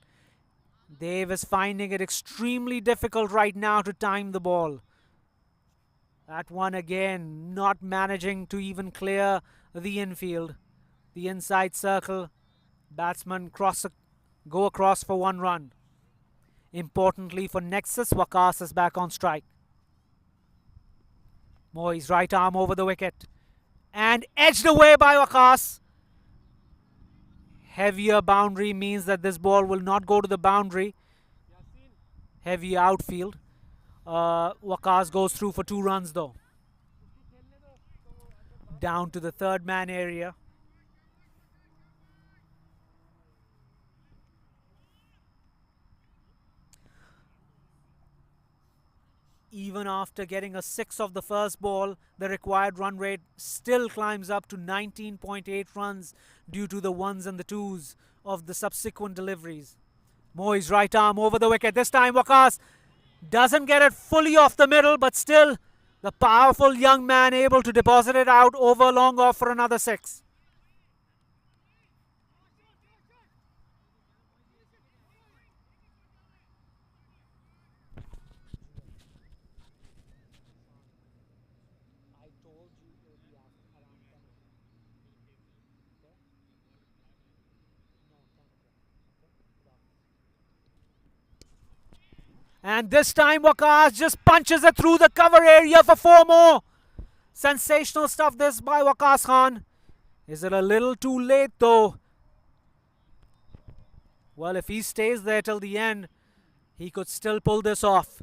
Dev is finding it extremely difficult right now to time the ball. That one again, not managing to even clear the infield. The inside circle. Batsman go across for 1 run. Importantly for Nexus, Waqas is back on strike. Moiz right arm over the wicket. And edged away by Waqas. Heavier boundary means that this ball will not go to the boundary. Heavy outfield. Waqas goes through for 2 runs though. Down to the 3rd man area. Even after getting a 6 off the first ball, the required run rate still climbs up to 19.8 runs due to the ones and the twos of the subsequent deliveries. Moyes right arm over the wicket. This time Waqas doesn't get it fully off the middle, but still the powerful young man able to deposit it out over long off for another 6. And this time Waqas just punches it through the cover area for 4 more. Sensational stuff this by Waqas Khan. Is it a little too late though? Well, if he stays there till the end, he could still pull this off.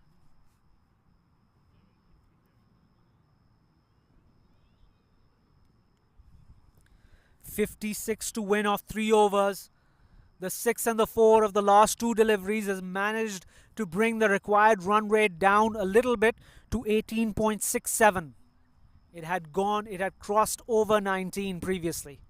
.56 to win off 3 overs. The 6 and the 4 of the last 2 deliveries has managed to bring the required run rate down a little bit to 18.67. It had crossed over 19 previously.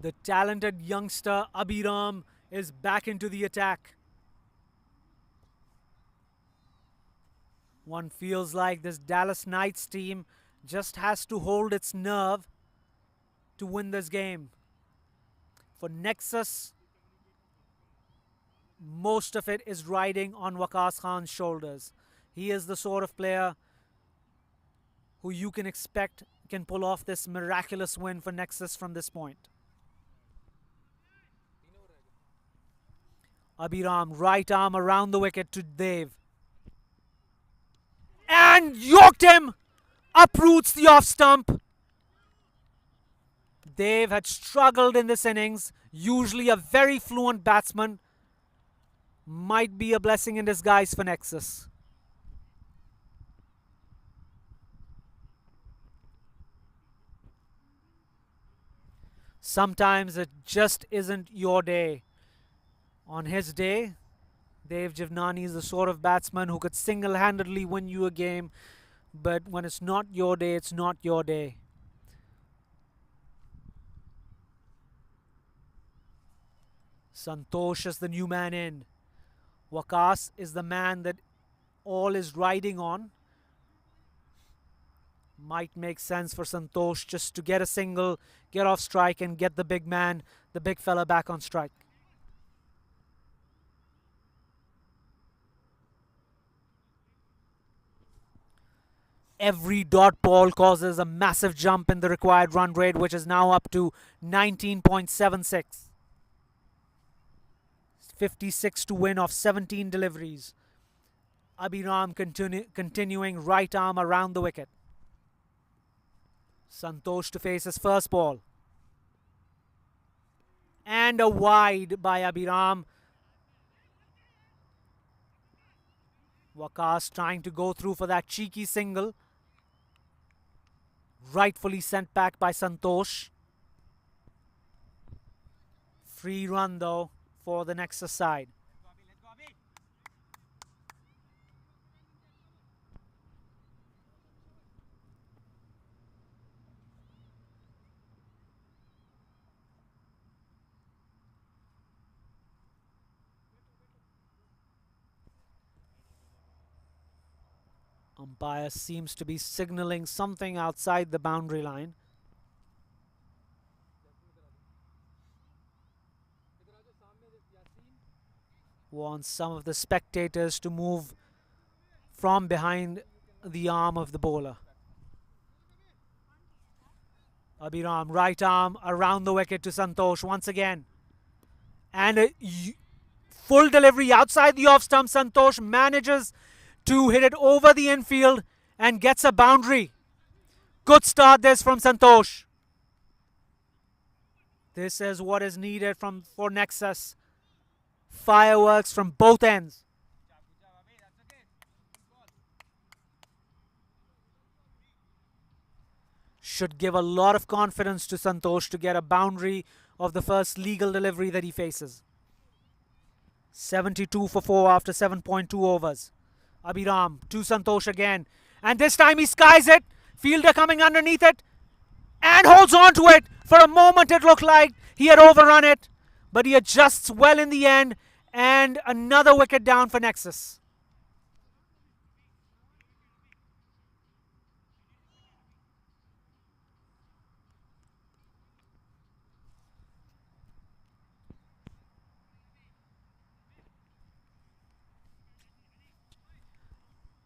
The talented youngster Abhiram is back into the attack. One feels like this Dallas Knights team just has to hold its nerve to win this game. For Nexus, most of it is riding on Waqas Khan's shoulders. He is the sort of player who you can expect can pull off this miraculous win for Nexus from this point. Abhiram, right arm around the wicket to Dev. And yoked him! Uproots the off stump. Dev had struggled in this innings. Usually a very fluent batsman. Might be a blessing in disguise for Nexus. Sometimes it just isn't your day. On his day, Dev Jivnani is the sort of batsman who could single-handedly win you a game, but when it's not your day, it's not your day. Santosh is the new man in. Waqas is the man that all is riding on. Might make sense for Santosh just to get a single, get off strike and get the big man, the big fella back on strike. Every dot ball causes a massive jump in the required run rate, which is now up to 19.76. 56 to win off 17 deliveries. Abhiram continuing right arm around the wicket. Santosh to face his first ball. And a wide by Abhiram. Waqas trying to go through for that cheeky single. Rightfully sent back by Santosh. Free run though for the Nexus side. Umpire seems to be signaling something outside the boundary line. Wants some of the spectators to move from behind the arm of the bowler. Abhiram, right arm around the wicket to Santosh once again. And a full delivery outside the off stump. Santosh manages to hit it over the infield and gets a boundary. Good start this from Santosh. This is what is needed for Nexus. fireworks from both ends. Should give a lot of confidence to Santosh to get a boundary of the first legal delivery that he faces. 72 for 4 after 7.2 overs. Abhiram to Santosh again. And this time he skies it. Fielder coming underneath it. And holds on to it. For a moment it looked like he had overrun it. But he adjusts well in the end. And another wicket down for Nexus.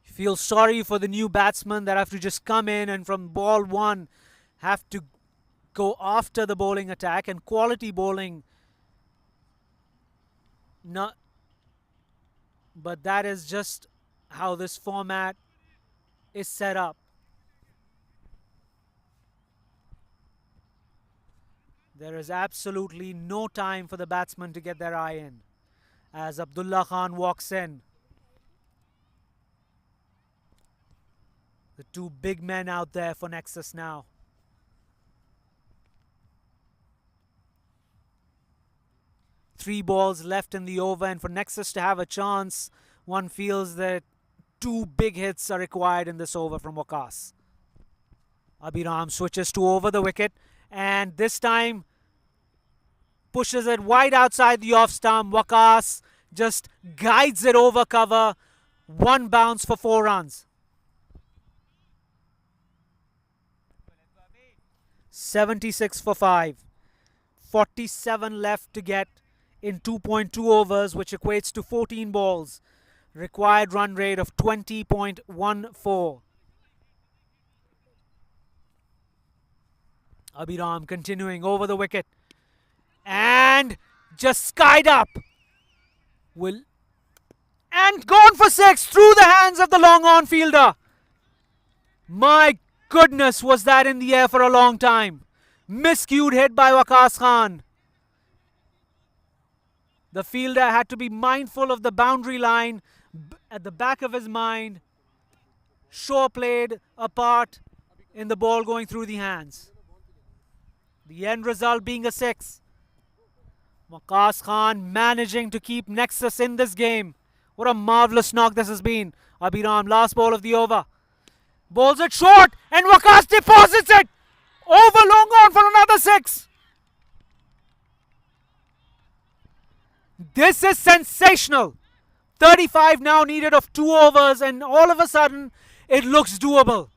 Feel sorry for the new batsmen that have to just come in and from ball one have to go after the bowling attack, and quality bowling. Not, but that is just how this format is set up. There is absolutely no time for the batsmen to get their eye in as Abdullah Khan walks in. The two big men out there for Nexus now. Three balls left in the over, and for Nexus to have a chance, one feels that two big hits are required in this over from Waqas. Abhiram switches to over the wicket, and this time pushes it wide outside the off stump. Waqas just guides it over cover. One bounce for 4 runs. 76 for 5. 47 left to get in 2.2 overs, which equates to 14 balls. Required run rate of 20.14. Abhiram continuing over the wicket. And just skied up. And gone for 6 through the hands of the long on fielder. My goodness, was that in the air for a long time. Miscued hit by Waqas Khan. The fielder had to be mindful of the boundary line at the back of his mind. Shaw played a part in the ball going through the hands. The end result being a 6. Waqas Khan managing to keep Nexus in this game. What a marvellous knock this has been. Abhiram, last ball of the over. Bowls it short, and Waqas deposits it. Over long on for another 6. This is sensational. 35 now needed of 2 overs, and all of a sudden it looks doable.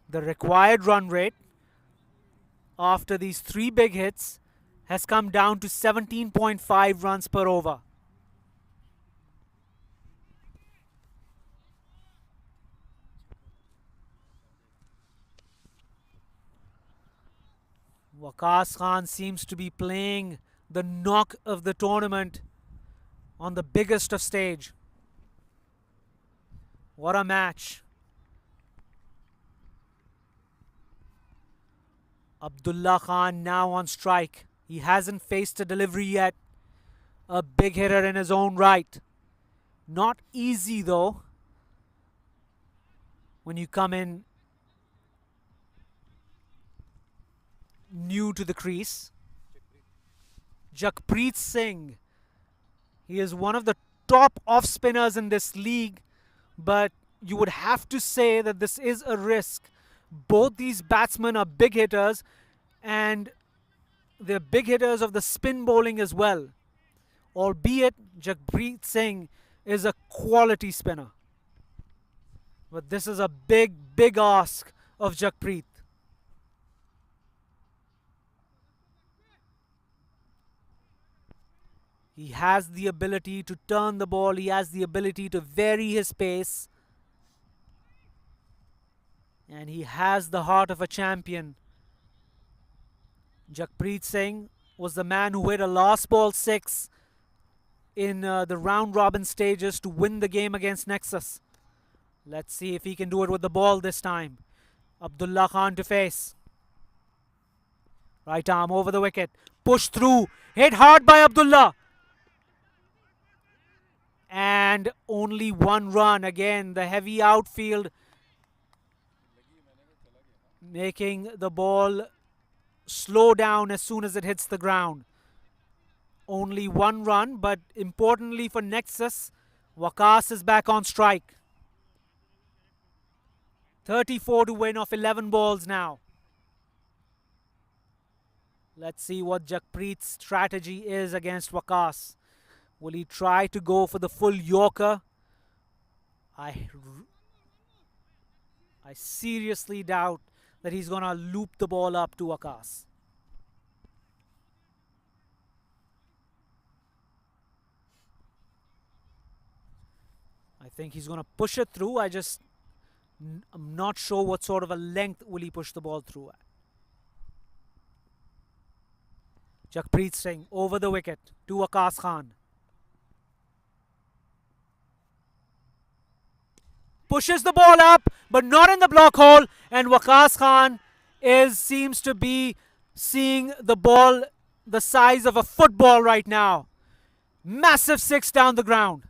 The required run rate after these 3 big hits has come down to 17.5 runs per over. Waqas Khan seems to be playing the knock of the tournament on the biggest of stage. What a match. Abdullah Khan now on strike. He hasn't faced a delivery yet. A big hitter in his own right. Not easy though when you come in new to the crease. Jakpreet Singh. He is one of the top off spinners in this league, but you would have to say that this is a risk. Both these batsmen are big hitters, and they're big hitters of the spin bowling as well. Albeit Jakpreet Singh is a quality spinner. But this is a big, big ask of Jakpreet. He has the ability to turn the ball. He has the ability to vary his pace. And he has the heart of a champion. Jakpreet Singh was the man who hit a last ball 6 in the round robin stages to win the game against Nexus. Let's see if he can do it with the ball this time. Abdullah Khan to face. Right arm over the wicket. Push through. Hit hard by Abdullah. And only one run. Again, the heavy outfield making the ball slow down as soon as it hits the ground. Only one run, but importantly for Nexus, Waqas is back on strike. 34 to win off 11 balls now. Let's see what Jakpreet's strategy is against Waqas. Will he try to go for the full Yorker? I seriously doubt that he's going to loop the ball up to Waqas. I think he's going to push it through. I'm not sure what sort of a length will he push the ball through at. Jakpreet Singh over the wicket to Waqas Khan. Pushes the ball up, but not in the block hole. And Waqas Khan seems to be seeing the ball the size of a football right now. Massive six down the ground.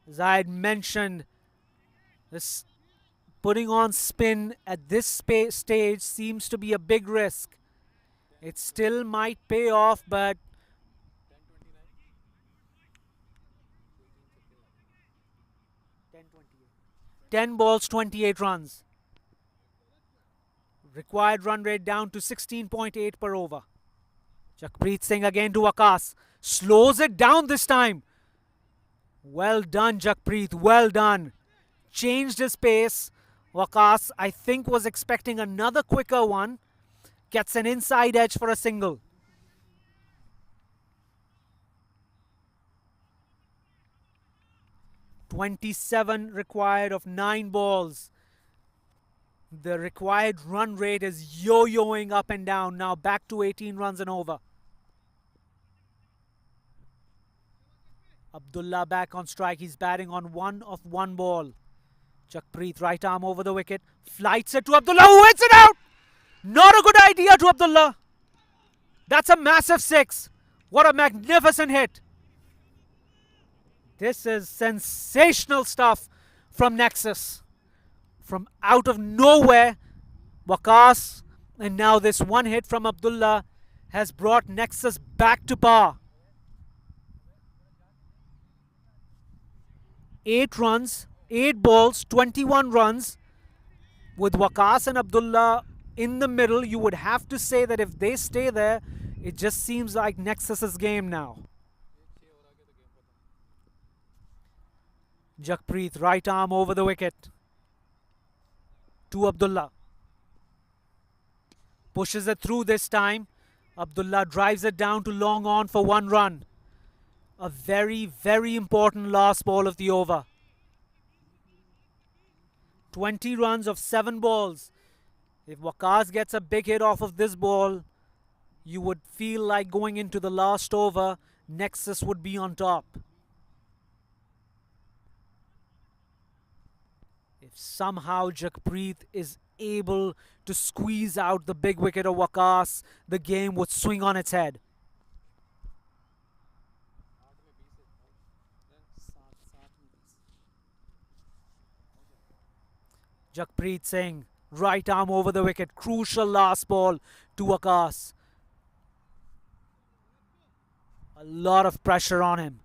As I had mentioned, this putting on spin at this stage seems to be a big risk. It still might pay off, but 10 balls, 28 runs. Required run rate down to 16.8 per over. Jakpreet Singh again to Waqas. Slows it down this time. Well done, Jakpreet. Well done. Changed his pace. Waqas, I think, was expecting another quicker one. Gets an inside edge for a single. .27 required of 9 balls. The required run rate is yo-yoing up and down. Now back to 18 runs and over. Abdullah back on strike. He's batting on 1 of 1 ball. Jakpreet, right arm over the wicket. Flights it to Abdullah, who hits it out! Not a good idea to Abdullah. That's a massive 6. What a magnificent hit. This is sensational stuff from Nexus. From out of nowhere, Waqas, and now this one hit from Abdullah has brought Nexus back to par. 8 runs, 8 balls, 21 runs. With Waqas and Abdullah in the middle, you would have to say that if they stay there, it just seems like Nexus's game now. Jakpreet, right arm over the wicket to Abdullah. Pushes it through this time. Abdullah drives it down to long on for 1 run. A very, very important last ball of the over. 20 runs of 7 balls. If Waqas gets a big hit off of this ball, you would feel like going into the last over, Nexus would be on top. If somehow Jakpreet is able to squeeze out the big wicket of Waqas, the game would swing on its head. Jakpreet Singh, right arm over the wicket. Crucial last ball to Waqas. A lot of pressure on him.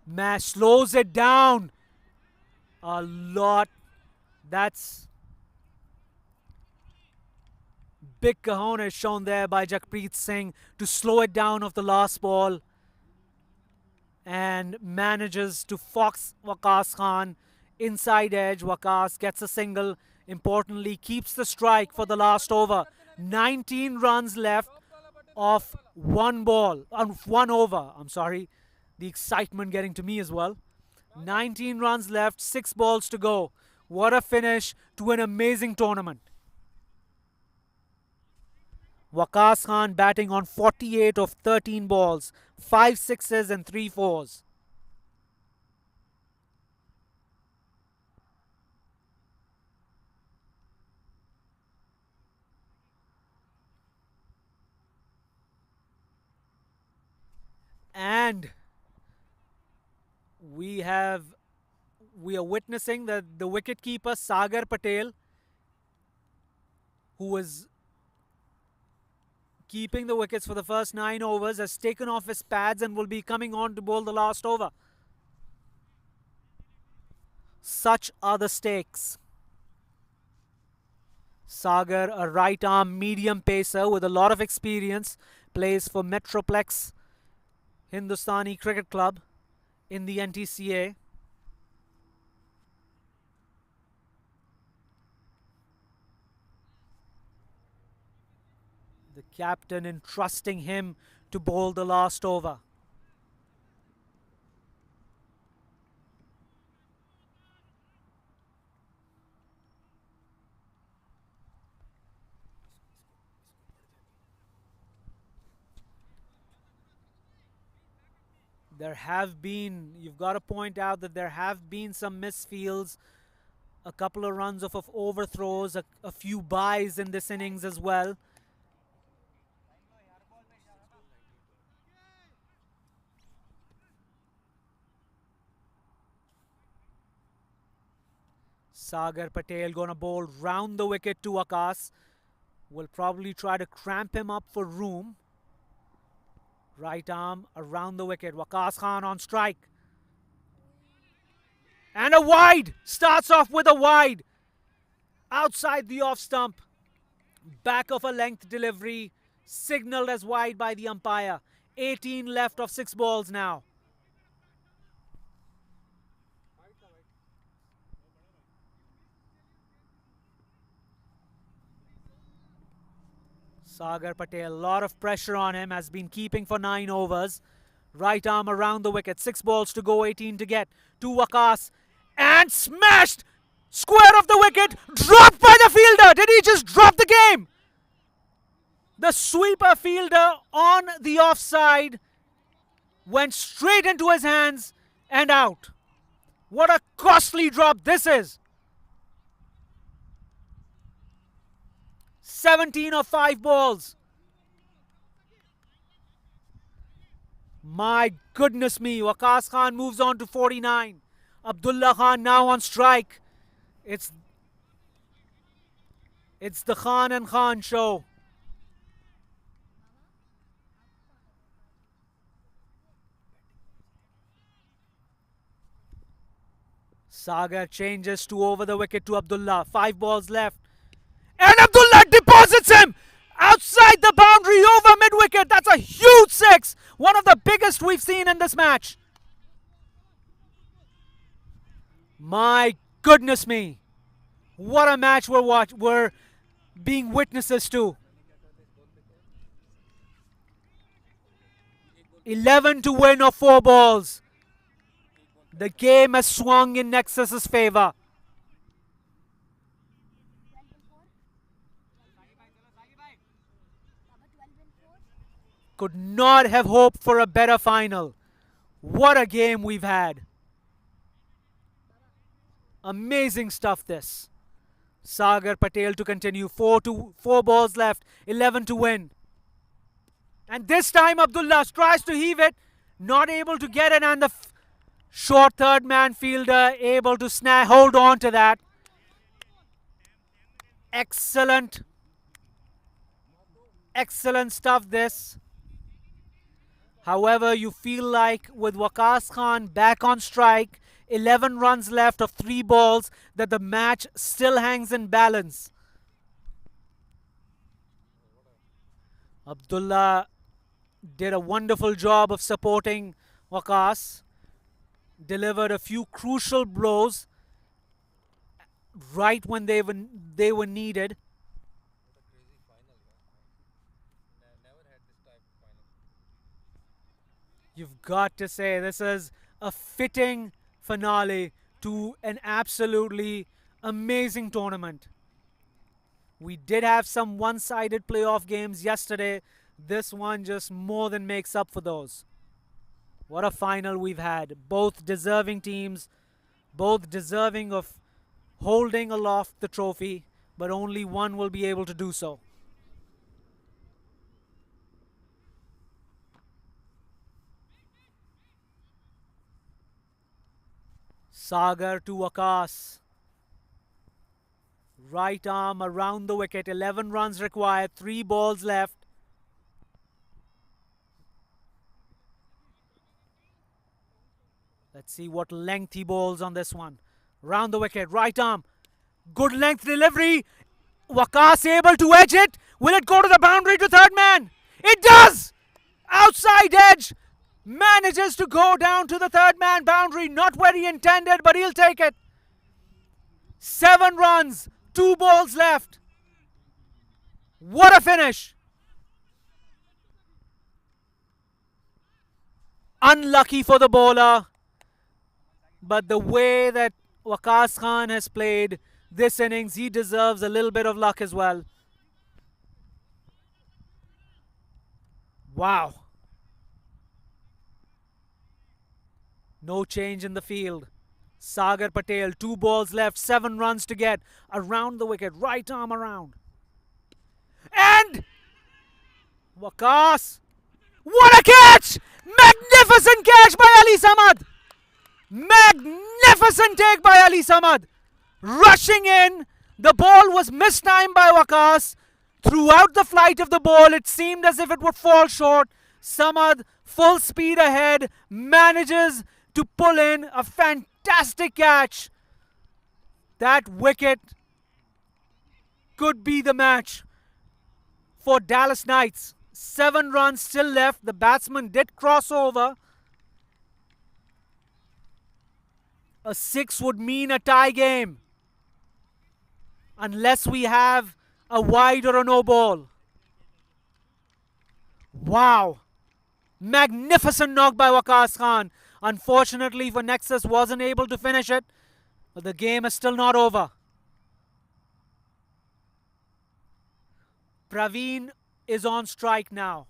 Mash slows it down a lot. That's big cojones shown there by Jakpreet Singh to slow it down of the last ball, and manages to fox Waqas Khan. Inside edge, Waqas gets a single. Importantly, keeps the strike for the last over. 19 runs left of 1 ball, 1 over. I'm sorry. The excitement getting to me as well. 19 runs left, 6 balls to go. What a finish to an amazing tournament. Waqas Khan batting on 48 of 13 balls, 5 sixes and 3 fours. And we are witnessing the wicketkeeper Sagar Patel, who was keeping the wickets for the first 9 overs, has taken off his pads and will be coming on to bowl the last over. Such are the stakes. Sagar, a right arm medium pacer with a lot of experience, plays for Metroplex Hindustani Cricket Club in the NTCA. The captain entrusting him to bowl the last over. You've got to point out that there have been some misfields, a couple of runs of overthrows, a few byes in this innings as well. Sagar Patel gonna bowl round the wicket to Waqas. Will probably try to cramp him up for room. Right arm around the wicket. Waqas Khan on strike. And a wide. Starts off with a wide. Outside the off stump. Back of a length delivery. Signaled as wide by the umpire. 18 left of 6 balls now. Sagar Patel, a lot of pressure on him, has been keeping for 9 overs. Right arm around the wicket, 6 balls to go, 18 to get. To Waqas, and smashed! Square of the wicket, dropped by the fielder! Did he just drop the game? The sweeper fielder on the offside went straight into his hands and out. What a costly drop this is! 17 of 5 balls. My goodness me. Waqas Khan moves on to 49. Abdullah Khan now on strike. It's the Khan and Khan show. Sagar changes to over the wicket to Abdullah. 5 balls left. And Abdullah deposits him outside the boundary over mid-wicket. That's a huge 6. One of the biggest we've seen in this match. My goodness me. What a match we're being witnesses to. 11 to win of 4 balls. The game has swung in Nexus's favour. Could not have hoped for a better final. What a game we've had. Amazing stuff this. Sagar Patel to continue. 4 balls left. 11 to win. And this time Abdullah tries to heave it. Not able to get it, and the short third man fielder able to hold on to that. Excellent. Excellent stuff this. However, you feel like with Waqas Khan back on strike, 11 runs left of 3 balls, that the match still hangs in balance. Abdullah did a wonderful job of supporting Waqas. Delivered a few crucial blows right when they were needed. You've got to say this is a fitting finale to an absolutely amazing tournament. We did have some one-sided playoff games yesterday. This one just more than makes up for those. What a final we've had. Both deserving teams, both deserving of holding aloft the trophy, but only one will be able to do so. Sagar to Akash. Right arm around the wicket. 11 runs required. 3 balls left. Let's see what length he bowls on this one. Round the wicket. Right arm. Good length delivery. Waqas able to edge it. Will it go to the boundary to third man? It does! Outside edge. Manages to go down to the third man boundary. Not where he intended, but he'll take it. 7 runs. 2 balls left. What a finish. Unlucky for the bowler. But the way that Waqas Khan has played this innings, he deserves a little bit of luck as well. Wow. No change in the field. Sagar Patel, 2 balls left, 7 runs to get. Around the wicket, right arm around. And Waqas. What a catch! Magnificent catch by Ali Samad. Magnificent take by Ali Samad. Rushing in. The ball was mistimed by Waqas. Throughout the flight of the ball, it seemed as if it would fall short. Samad, full speed ahead, manages to pull in a fantastic catch. That wicket could be the match for Dallas Knights. 7 runs still left. The batsman did cross over. A 6 would mean a tie game. Unless we have a wide or a no ball. Wow. Magnificent knock by Waqas Khan. Unfortunately for Nexus, wasn't able to finish it. But the game is still not over. Praveen is on strike now.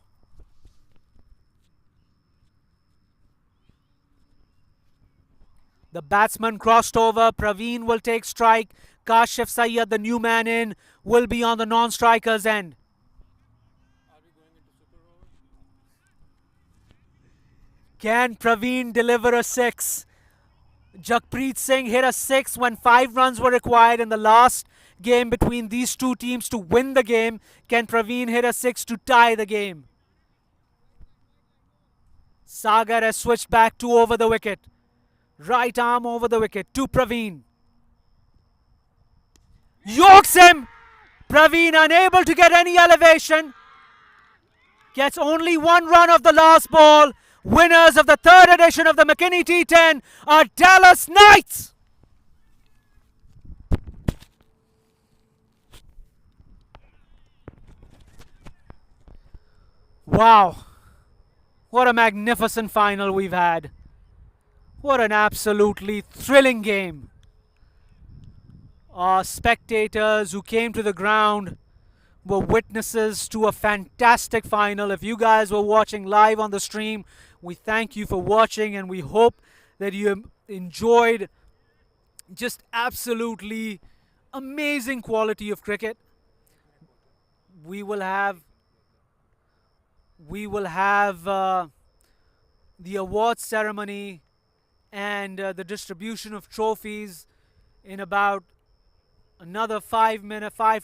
The batsman crossed over. Praveen will take strike. Kashif Sayyad, the new man in, will be on the non-striker's end. Can Praveen deliver a 6? Jakpreet Singh hit a 6 when 5 runs were required in the last game between these two teams to win the game. Can Praveen hit a 6 to tie the game? Sagar has switched back to over the wicket. Right arm over the wicket to Praveen. Yorks him! Praveen unable to get any elevation. Gets only 1 run of the last ball. Winners of the 3rd edition of the McKinney T10 are Dallas Knights! Wow. What a magnificent final we've had. What an absolutely thrilling game. Our spectators who came to the ground were witnesses to a fantastic final. If you guys were watching live on the stream, we thank you for watching and we hope that you enjoyed just absolutely amazing quality of cricket. We will have the awards ceremony and the distribution of trophies in about another 5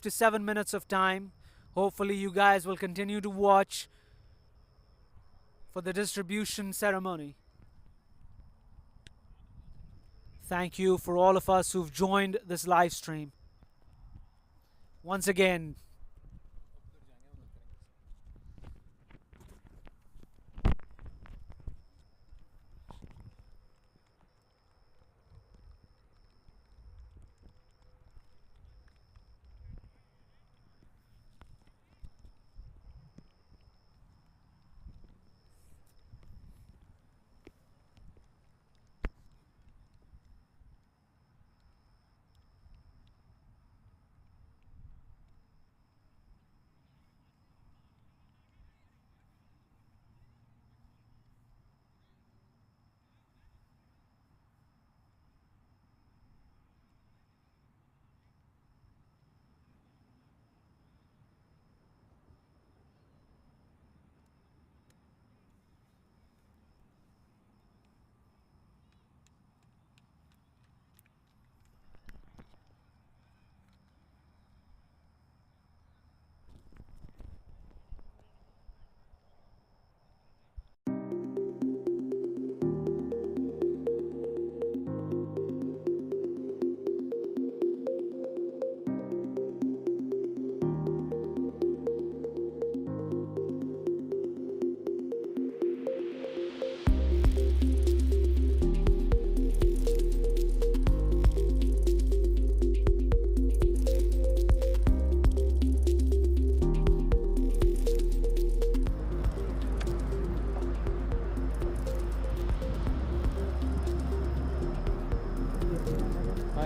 to 7 minutes of time. Hopefully you guys will continue to watch for the distribution ceremony. Thank you for all of us who've joined this live stream. Once again,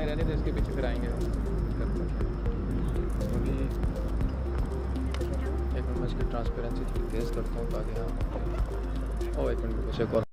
ही रहने थे, इसके पीछे फिर आएंगे। अभी एक minute मैं इसकी ट्रांसपेरेंसी थोड़ी तेज़ करता हूँ ताकि हाँ, एक मिनट बस एक और।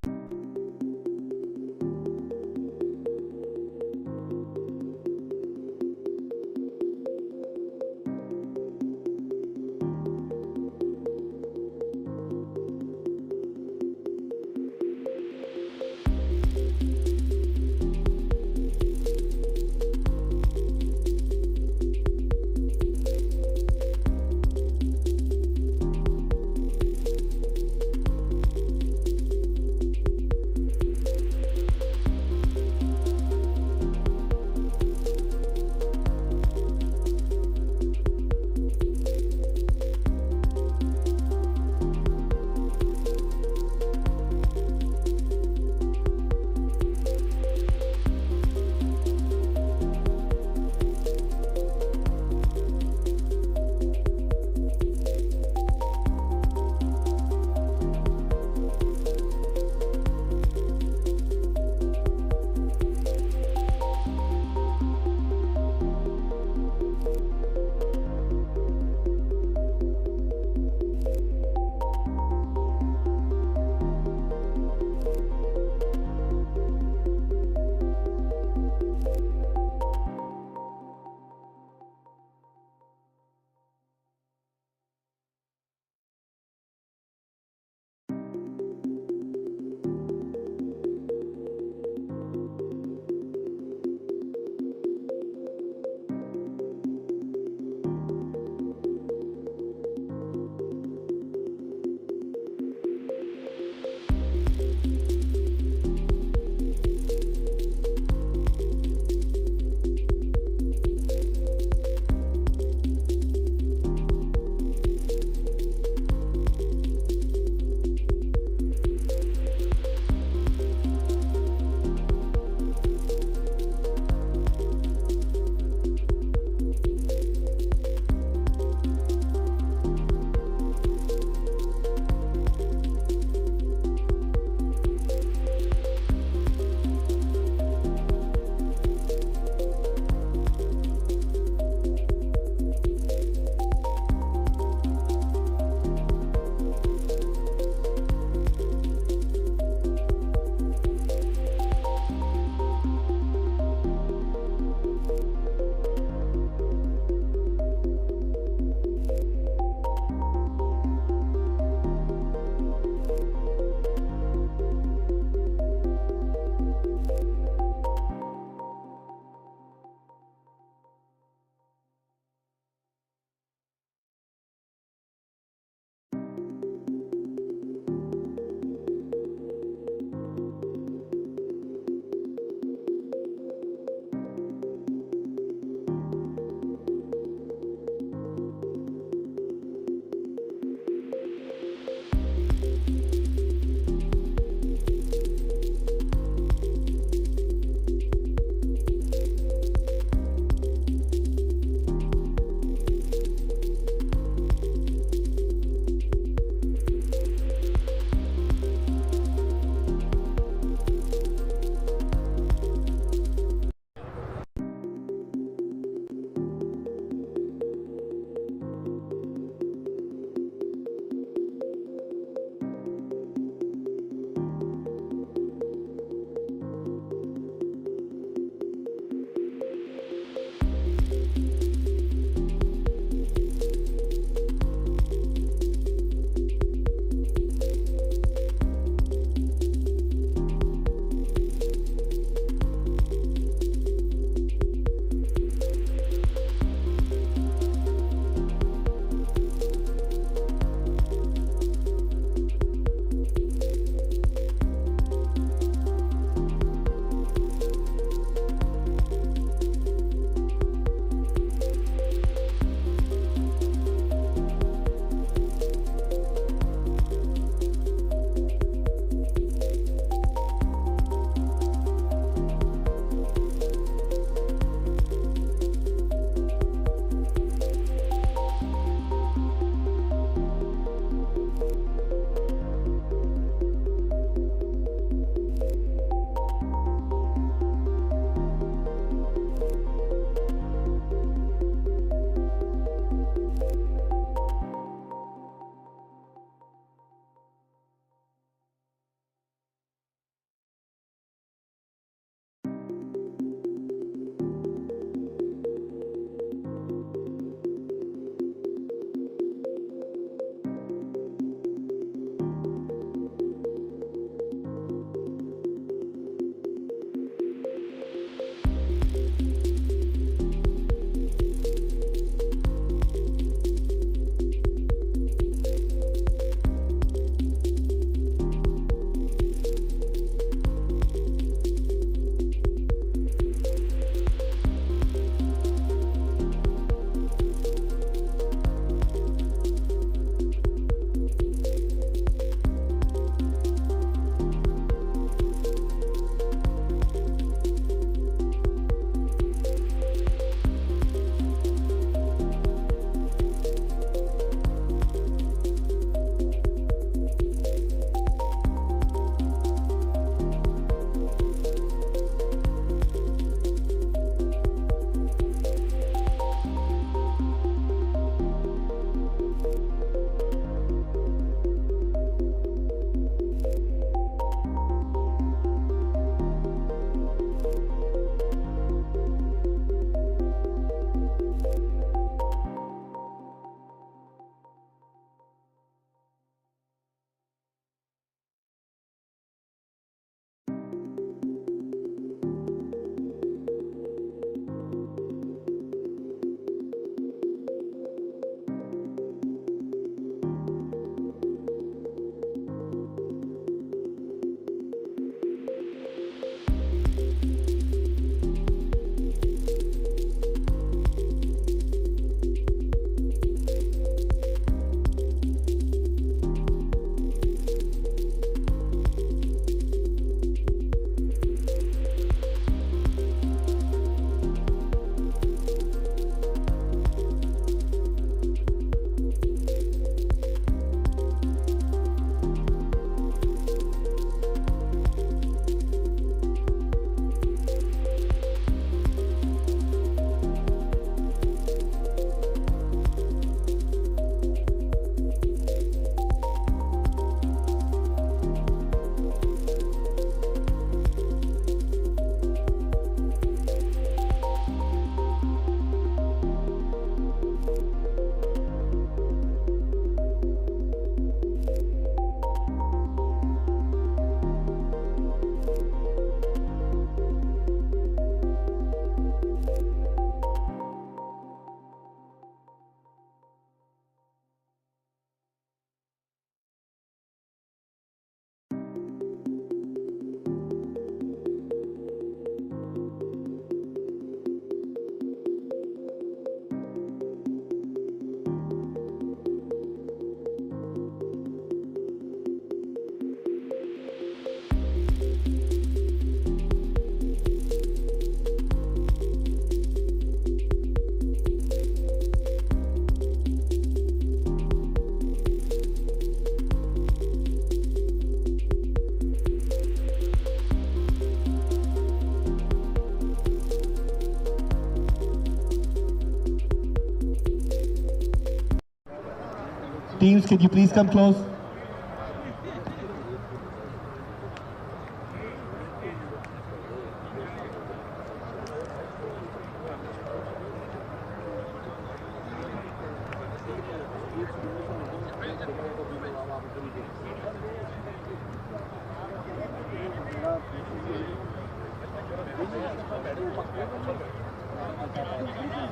Teams, could you please come close?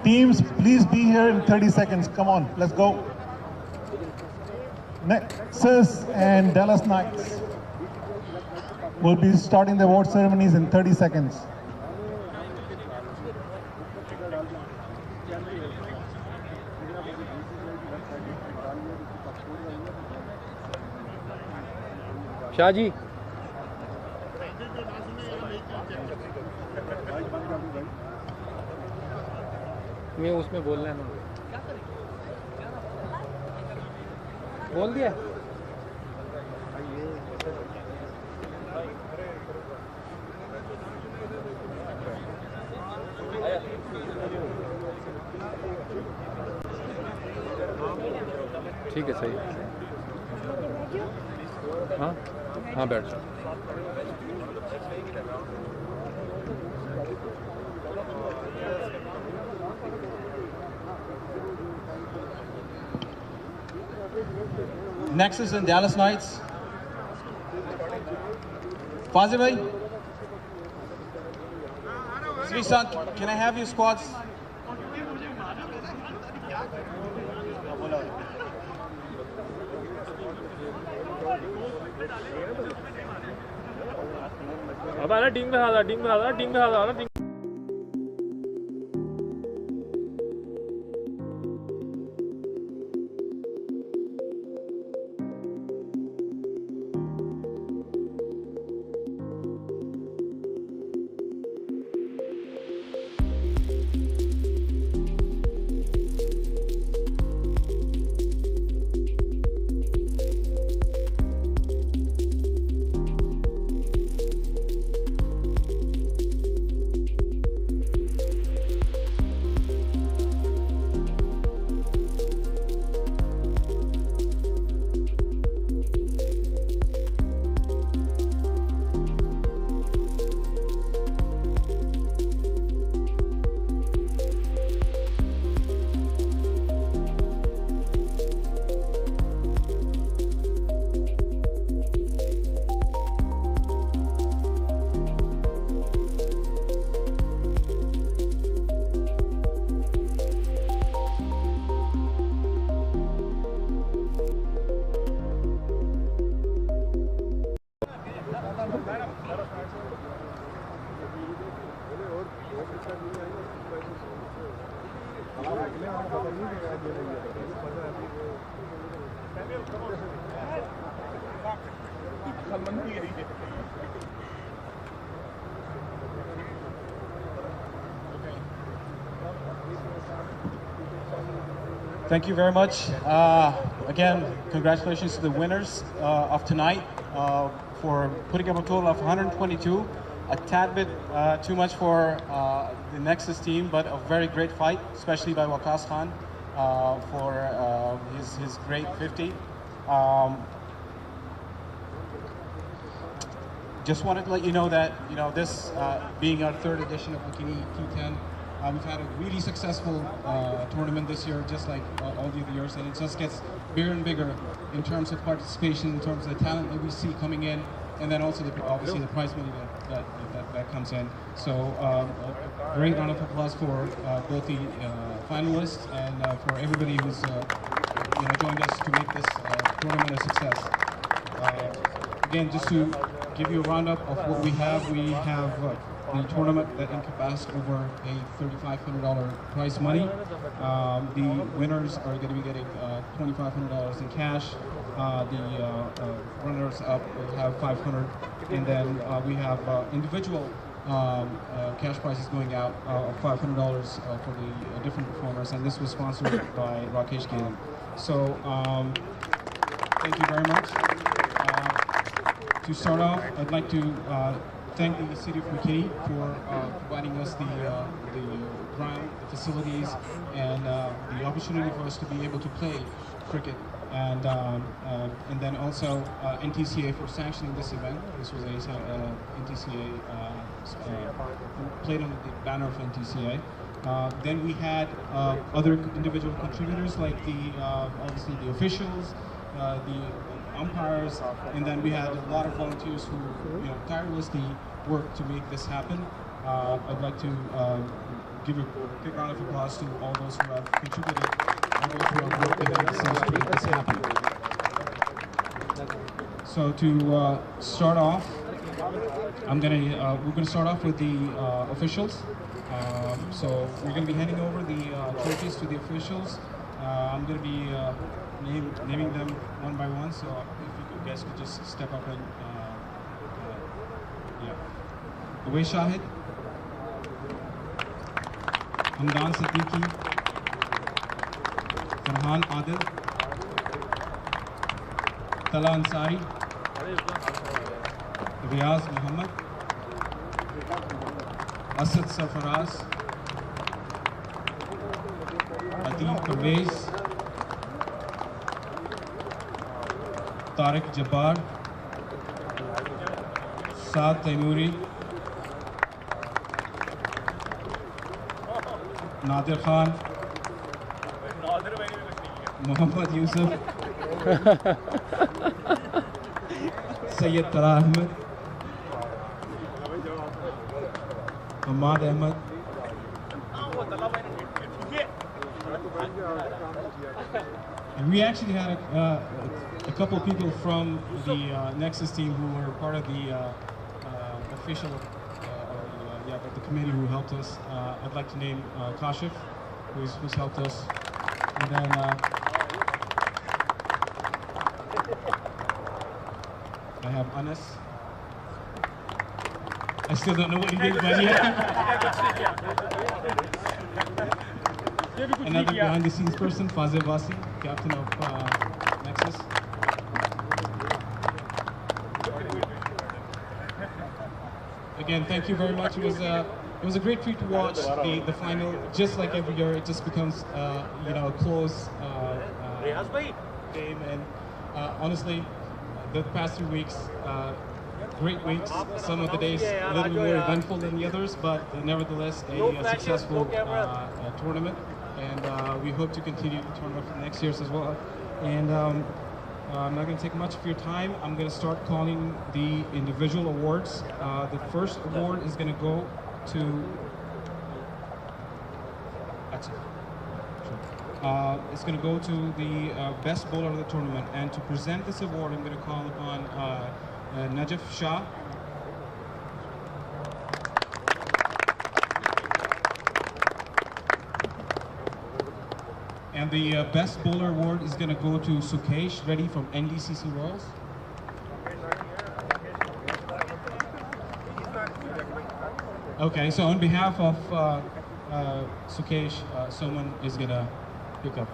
Teams, please be here in 30 seconds. Come on, let's go. Nexus and Dallas Knights will be starting the award ceremonies in 30 seconds. Shahaji मैं उसमें बोलना है ना बोल दिया ठीक है सही हाँ हाँ बैठ जाओ Nexus and Dallas Knights. Fazil bhai? Srishant, can I have your squads? अब आना टीम पे हाथ टीम पे हाथ टीम पे हाथ team Thank you very much. Again, congratulations to the winners of tonight for putting up a total of 122. A tad bit too much for the Nexus team, but a very great fight, especially by Waqas Khan for his great 50. Just wanted to let you know that this being our third edition of McKinney T10, we've had a really successful tournament this year, just like all the other years, and it just gets bigger and bigger in terms of participation, in terms of the talent that we see coming in, and then also obviously the prize money that comes in. So a great round of applause for both the finalists and for everybody who's joined us to make this tournament a success. Again, just to give you a roundup of what we have the tournament that encompassed over a $3,500 prize money. The winners are going to be getting $2,500 in cash. The runners-up will have $500, and then we have individual cash prizes going out of $500 for the different performers, and this was sponsored by Rakesh Galan. So thank you very much. To start off, I'd like to thank the City of McKinney for providing us the ground, the facilities, and the opportunity for us to be able to play cricket And then also NTCA for sanctioning this event. This was a NTCA played under the banner of NTCA. Then we had other individual contributors like obviously the officials, the umpires, and then we had a lot of volunteers who tirelessly worked to make this happen. I'd like to give a big round of applause to all those who have contributed, all those who have worked behind the scenes to make this happen. So to start off, we're gonna start off with the officials. So we're gonna be handing over the trophies to the officials. I'm gonna be naming them one by one. So if you guys could just step up and Away Shahid, Hamdan Siddiqui, Farhan Adil, Tala Ansari, Riaz Muhammad, Asad Sarfaraz, Adil Pervez, Tariq Jabbar, Saad Taimuri, Nadir Khan, Muhammad Yusuf, Sayyid Tara Ahmed, Ahmad Ahmed, and we actually had a couple of people from the Nexus team who were part of the official the committee who helped us. I'd like to name Kashif, who's helped us, and then I have Anas. I still don't know what he did, but yeah. Another behind-the-scenes person, Fazil Basi, captain of Nexus. Again, thank you very much. It was a great treat to watch the final. Just like every year, it just becomes a close game. And honestly, the past 2 weeks, great weeks. Some of the days a little bit more eventful than the others, but nevertheless a successful tournament. And we hope to continue the tournament for next year's as well. And I'm not going to take much of your time. I'm going to start calling the individual awards. The first award is going to go to... it's going to go to the best bowler of the tournament. And to present this award, I'm going to call upon Najaf Shah. And the best bowler award is going to go to Sukesh Reddy from NDCC Royals. Okay, so on behalf of Sukesh, someone is going to pick up.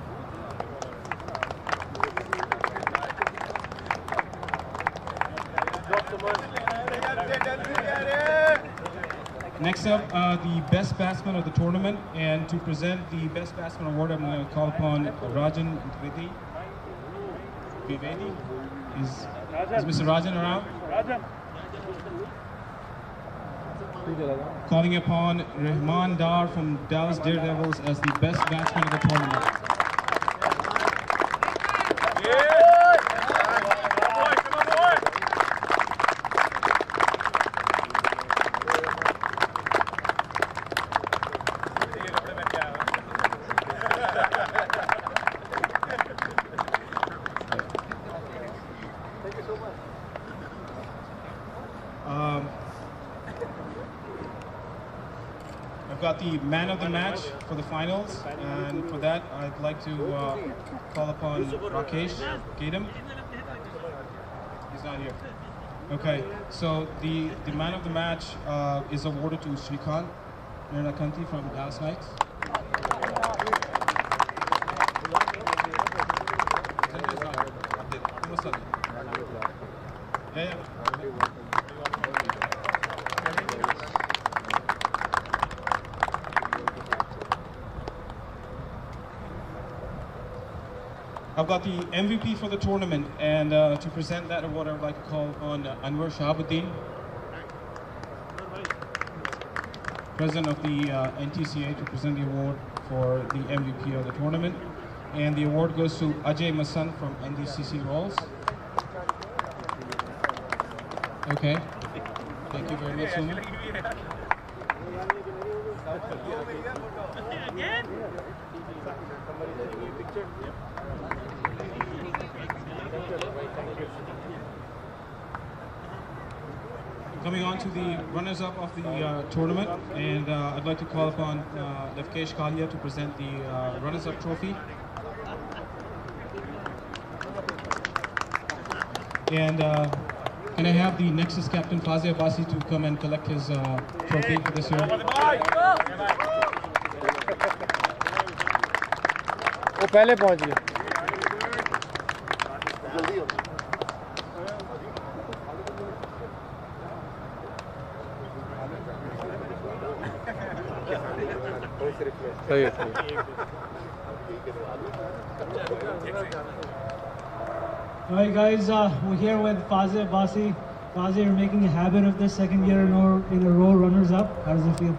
Next up, the best batsman of the tournament, and to present the best batsman award, I'm going to call upon Rajan Vivedi. Is Mr. Rajan around? Calling upon Rahman Dar from Dallas Daredevils as the best batsman of the tournament. I've got the man of the match for the finals, and for that I'd like to call upon Rakesh Gadam. He's not here. Okay, so the man of the match is awarded to Shrikant Nirnakanti from Dallas Knights. Yeah. I've got the MVP for the tournament, and to present that award, I would like to call on Anwar Shahabuddin, President of the NTCA, to present the award for the MVP of the tournament. And the award goes to Ajay Masan from NDCC Rolls. Okay. Thank you very much, Suman. Coming on to the runners-up of the tournament, and I'd like to call upon Lavkesh Kalia to present the runners-up trophy. And can I have the Nexus captain Fazia Abbasi to come and collect his trophy for this year? वो पहले पहुंच गए. सही है. Alright guys, we're here with Fazia Abbasi. Fazia, you're making a habit of this second year in a row runners-up. How does it feel?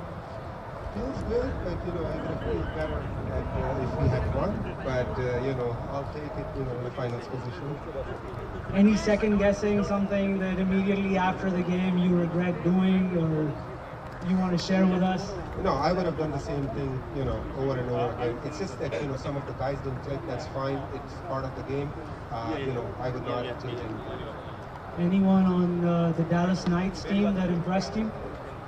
Feels good, but I would feel better if we had won. But I'll take it, in the finals position. Any second guessing, something that immediately after the game you regret doing or you want to share with us? No, I would have done the same thing, over and over again. It's just that, some of the guys didn't click. That's fine. It's part of the game. I would not change anything. Anyone on the Dallas Knights team that impressed you?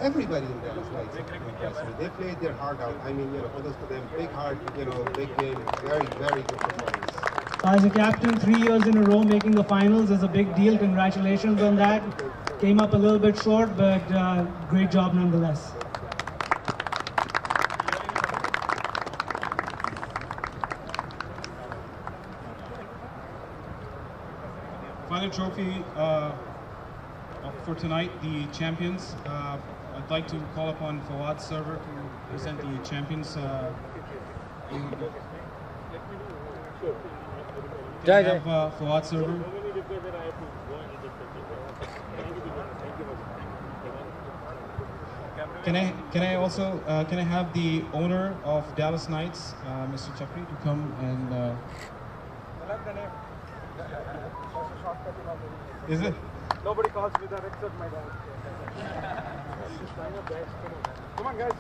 Everybody in Dallas Knights impressed me. They played their heart out. I mean, kudos to them. Big heart, big game. Very, very good performance. As a captain, 3 years in a row making the finals is a big deal. Congratulations on that. Came up a little bit short, but great job nonetheless. Final trophy for tonight, the champions. I'd like to call upon Fawad Server to present the champions. Jai, have Fawad Server. Can I also can I have the owner of Dallas Knights, Mr. Chakri, to come and? Is it? Nobody calls me that except my dad. Come on, guys.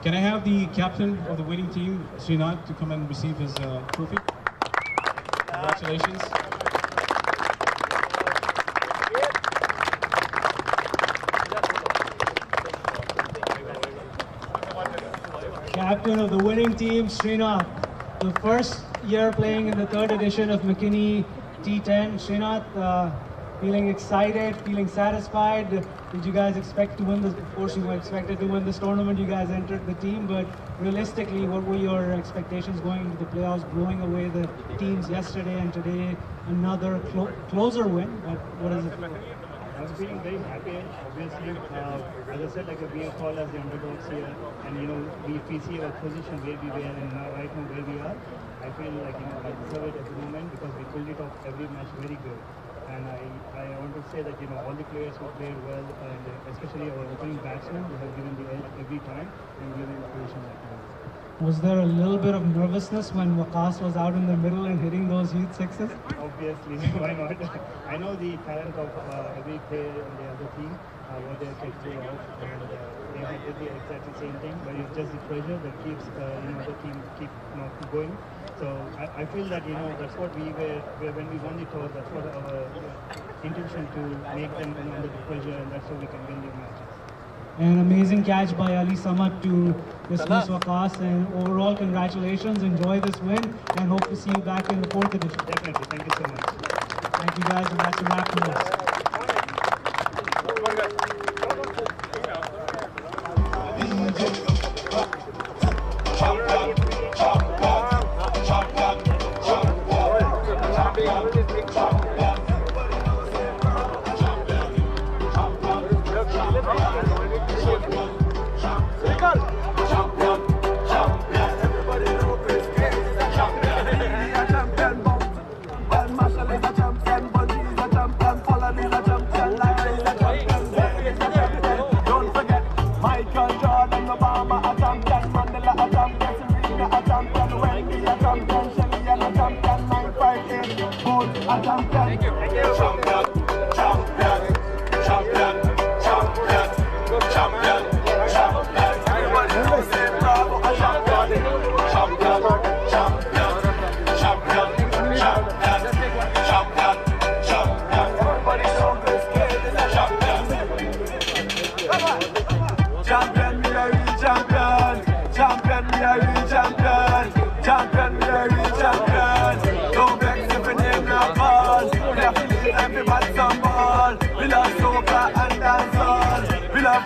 Can I have the captain of the winning team, Srinath, to come and receive his trophy? Congratulations. Captain of the winning team, Srinath. The first year playing in the third edition of McKinney T10. Srinath, feeling excited, feeling satisfied. Did you guys expect to win this? Of course, you were expected to win this tournament. You guys entered the team, but realistically, what were your expectations going into the playoffs, blowing away the teams yesterday and today? Another closer win, but what is it? I was feeling very happy, obviously. As I said, we are called as the underdogs here, and we see our position where we were and now right now where we are. I feel like I deserve it at the moment because we pulled it off every match very good. And I want to say that all the players who played well, and especially our opening batsmen, who have given the edge every time and given the position like that. Was there a little bit of nervousness when Waqas was out in the middle and hitting those huge sixes? Obviously, why not? I know the talent of every player in the other team, what they're capable of, and they might do the exactly same thing, but it's just the pressure that keeps the team keep going. So I feel that that's what we were when we won the toss. That's what our intention to make them under the pressure, and that's how we can win the matches. An amazing catch by Ali Samad to dismiss Waqas, and overall congratulations, enjoy this win, and hope to see you back in the 4th edition. Definitely, thank you so much. Thank you guys, and that's a wrap from us.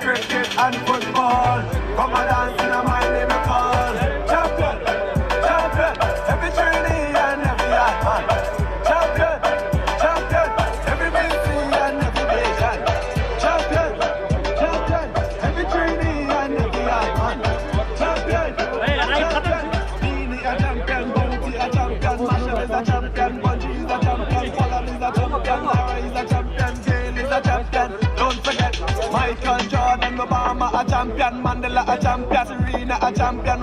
Cricket and football, come and dance in my name call. Champion, champion, every journey and every man. Champion, champion, every busy and every vision. Champion, champion, every journey and every man. Champion, champion, Beanie a champion, Bounty a champion, Marshall is a champion, Bungie is a champion, Colin is a champion, Lara is a champion, Gale is a champion. Don't forget Michael Jordan, Obama a champion, Mandela a champion, Serena a champion.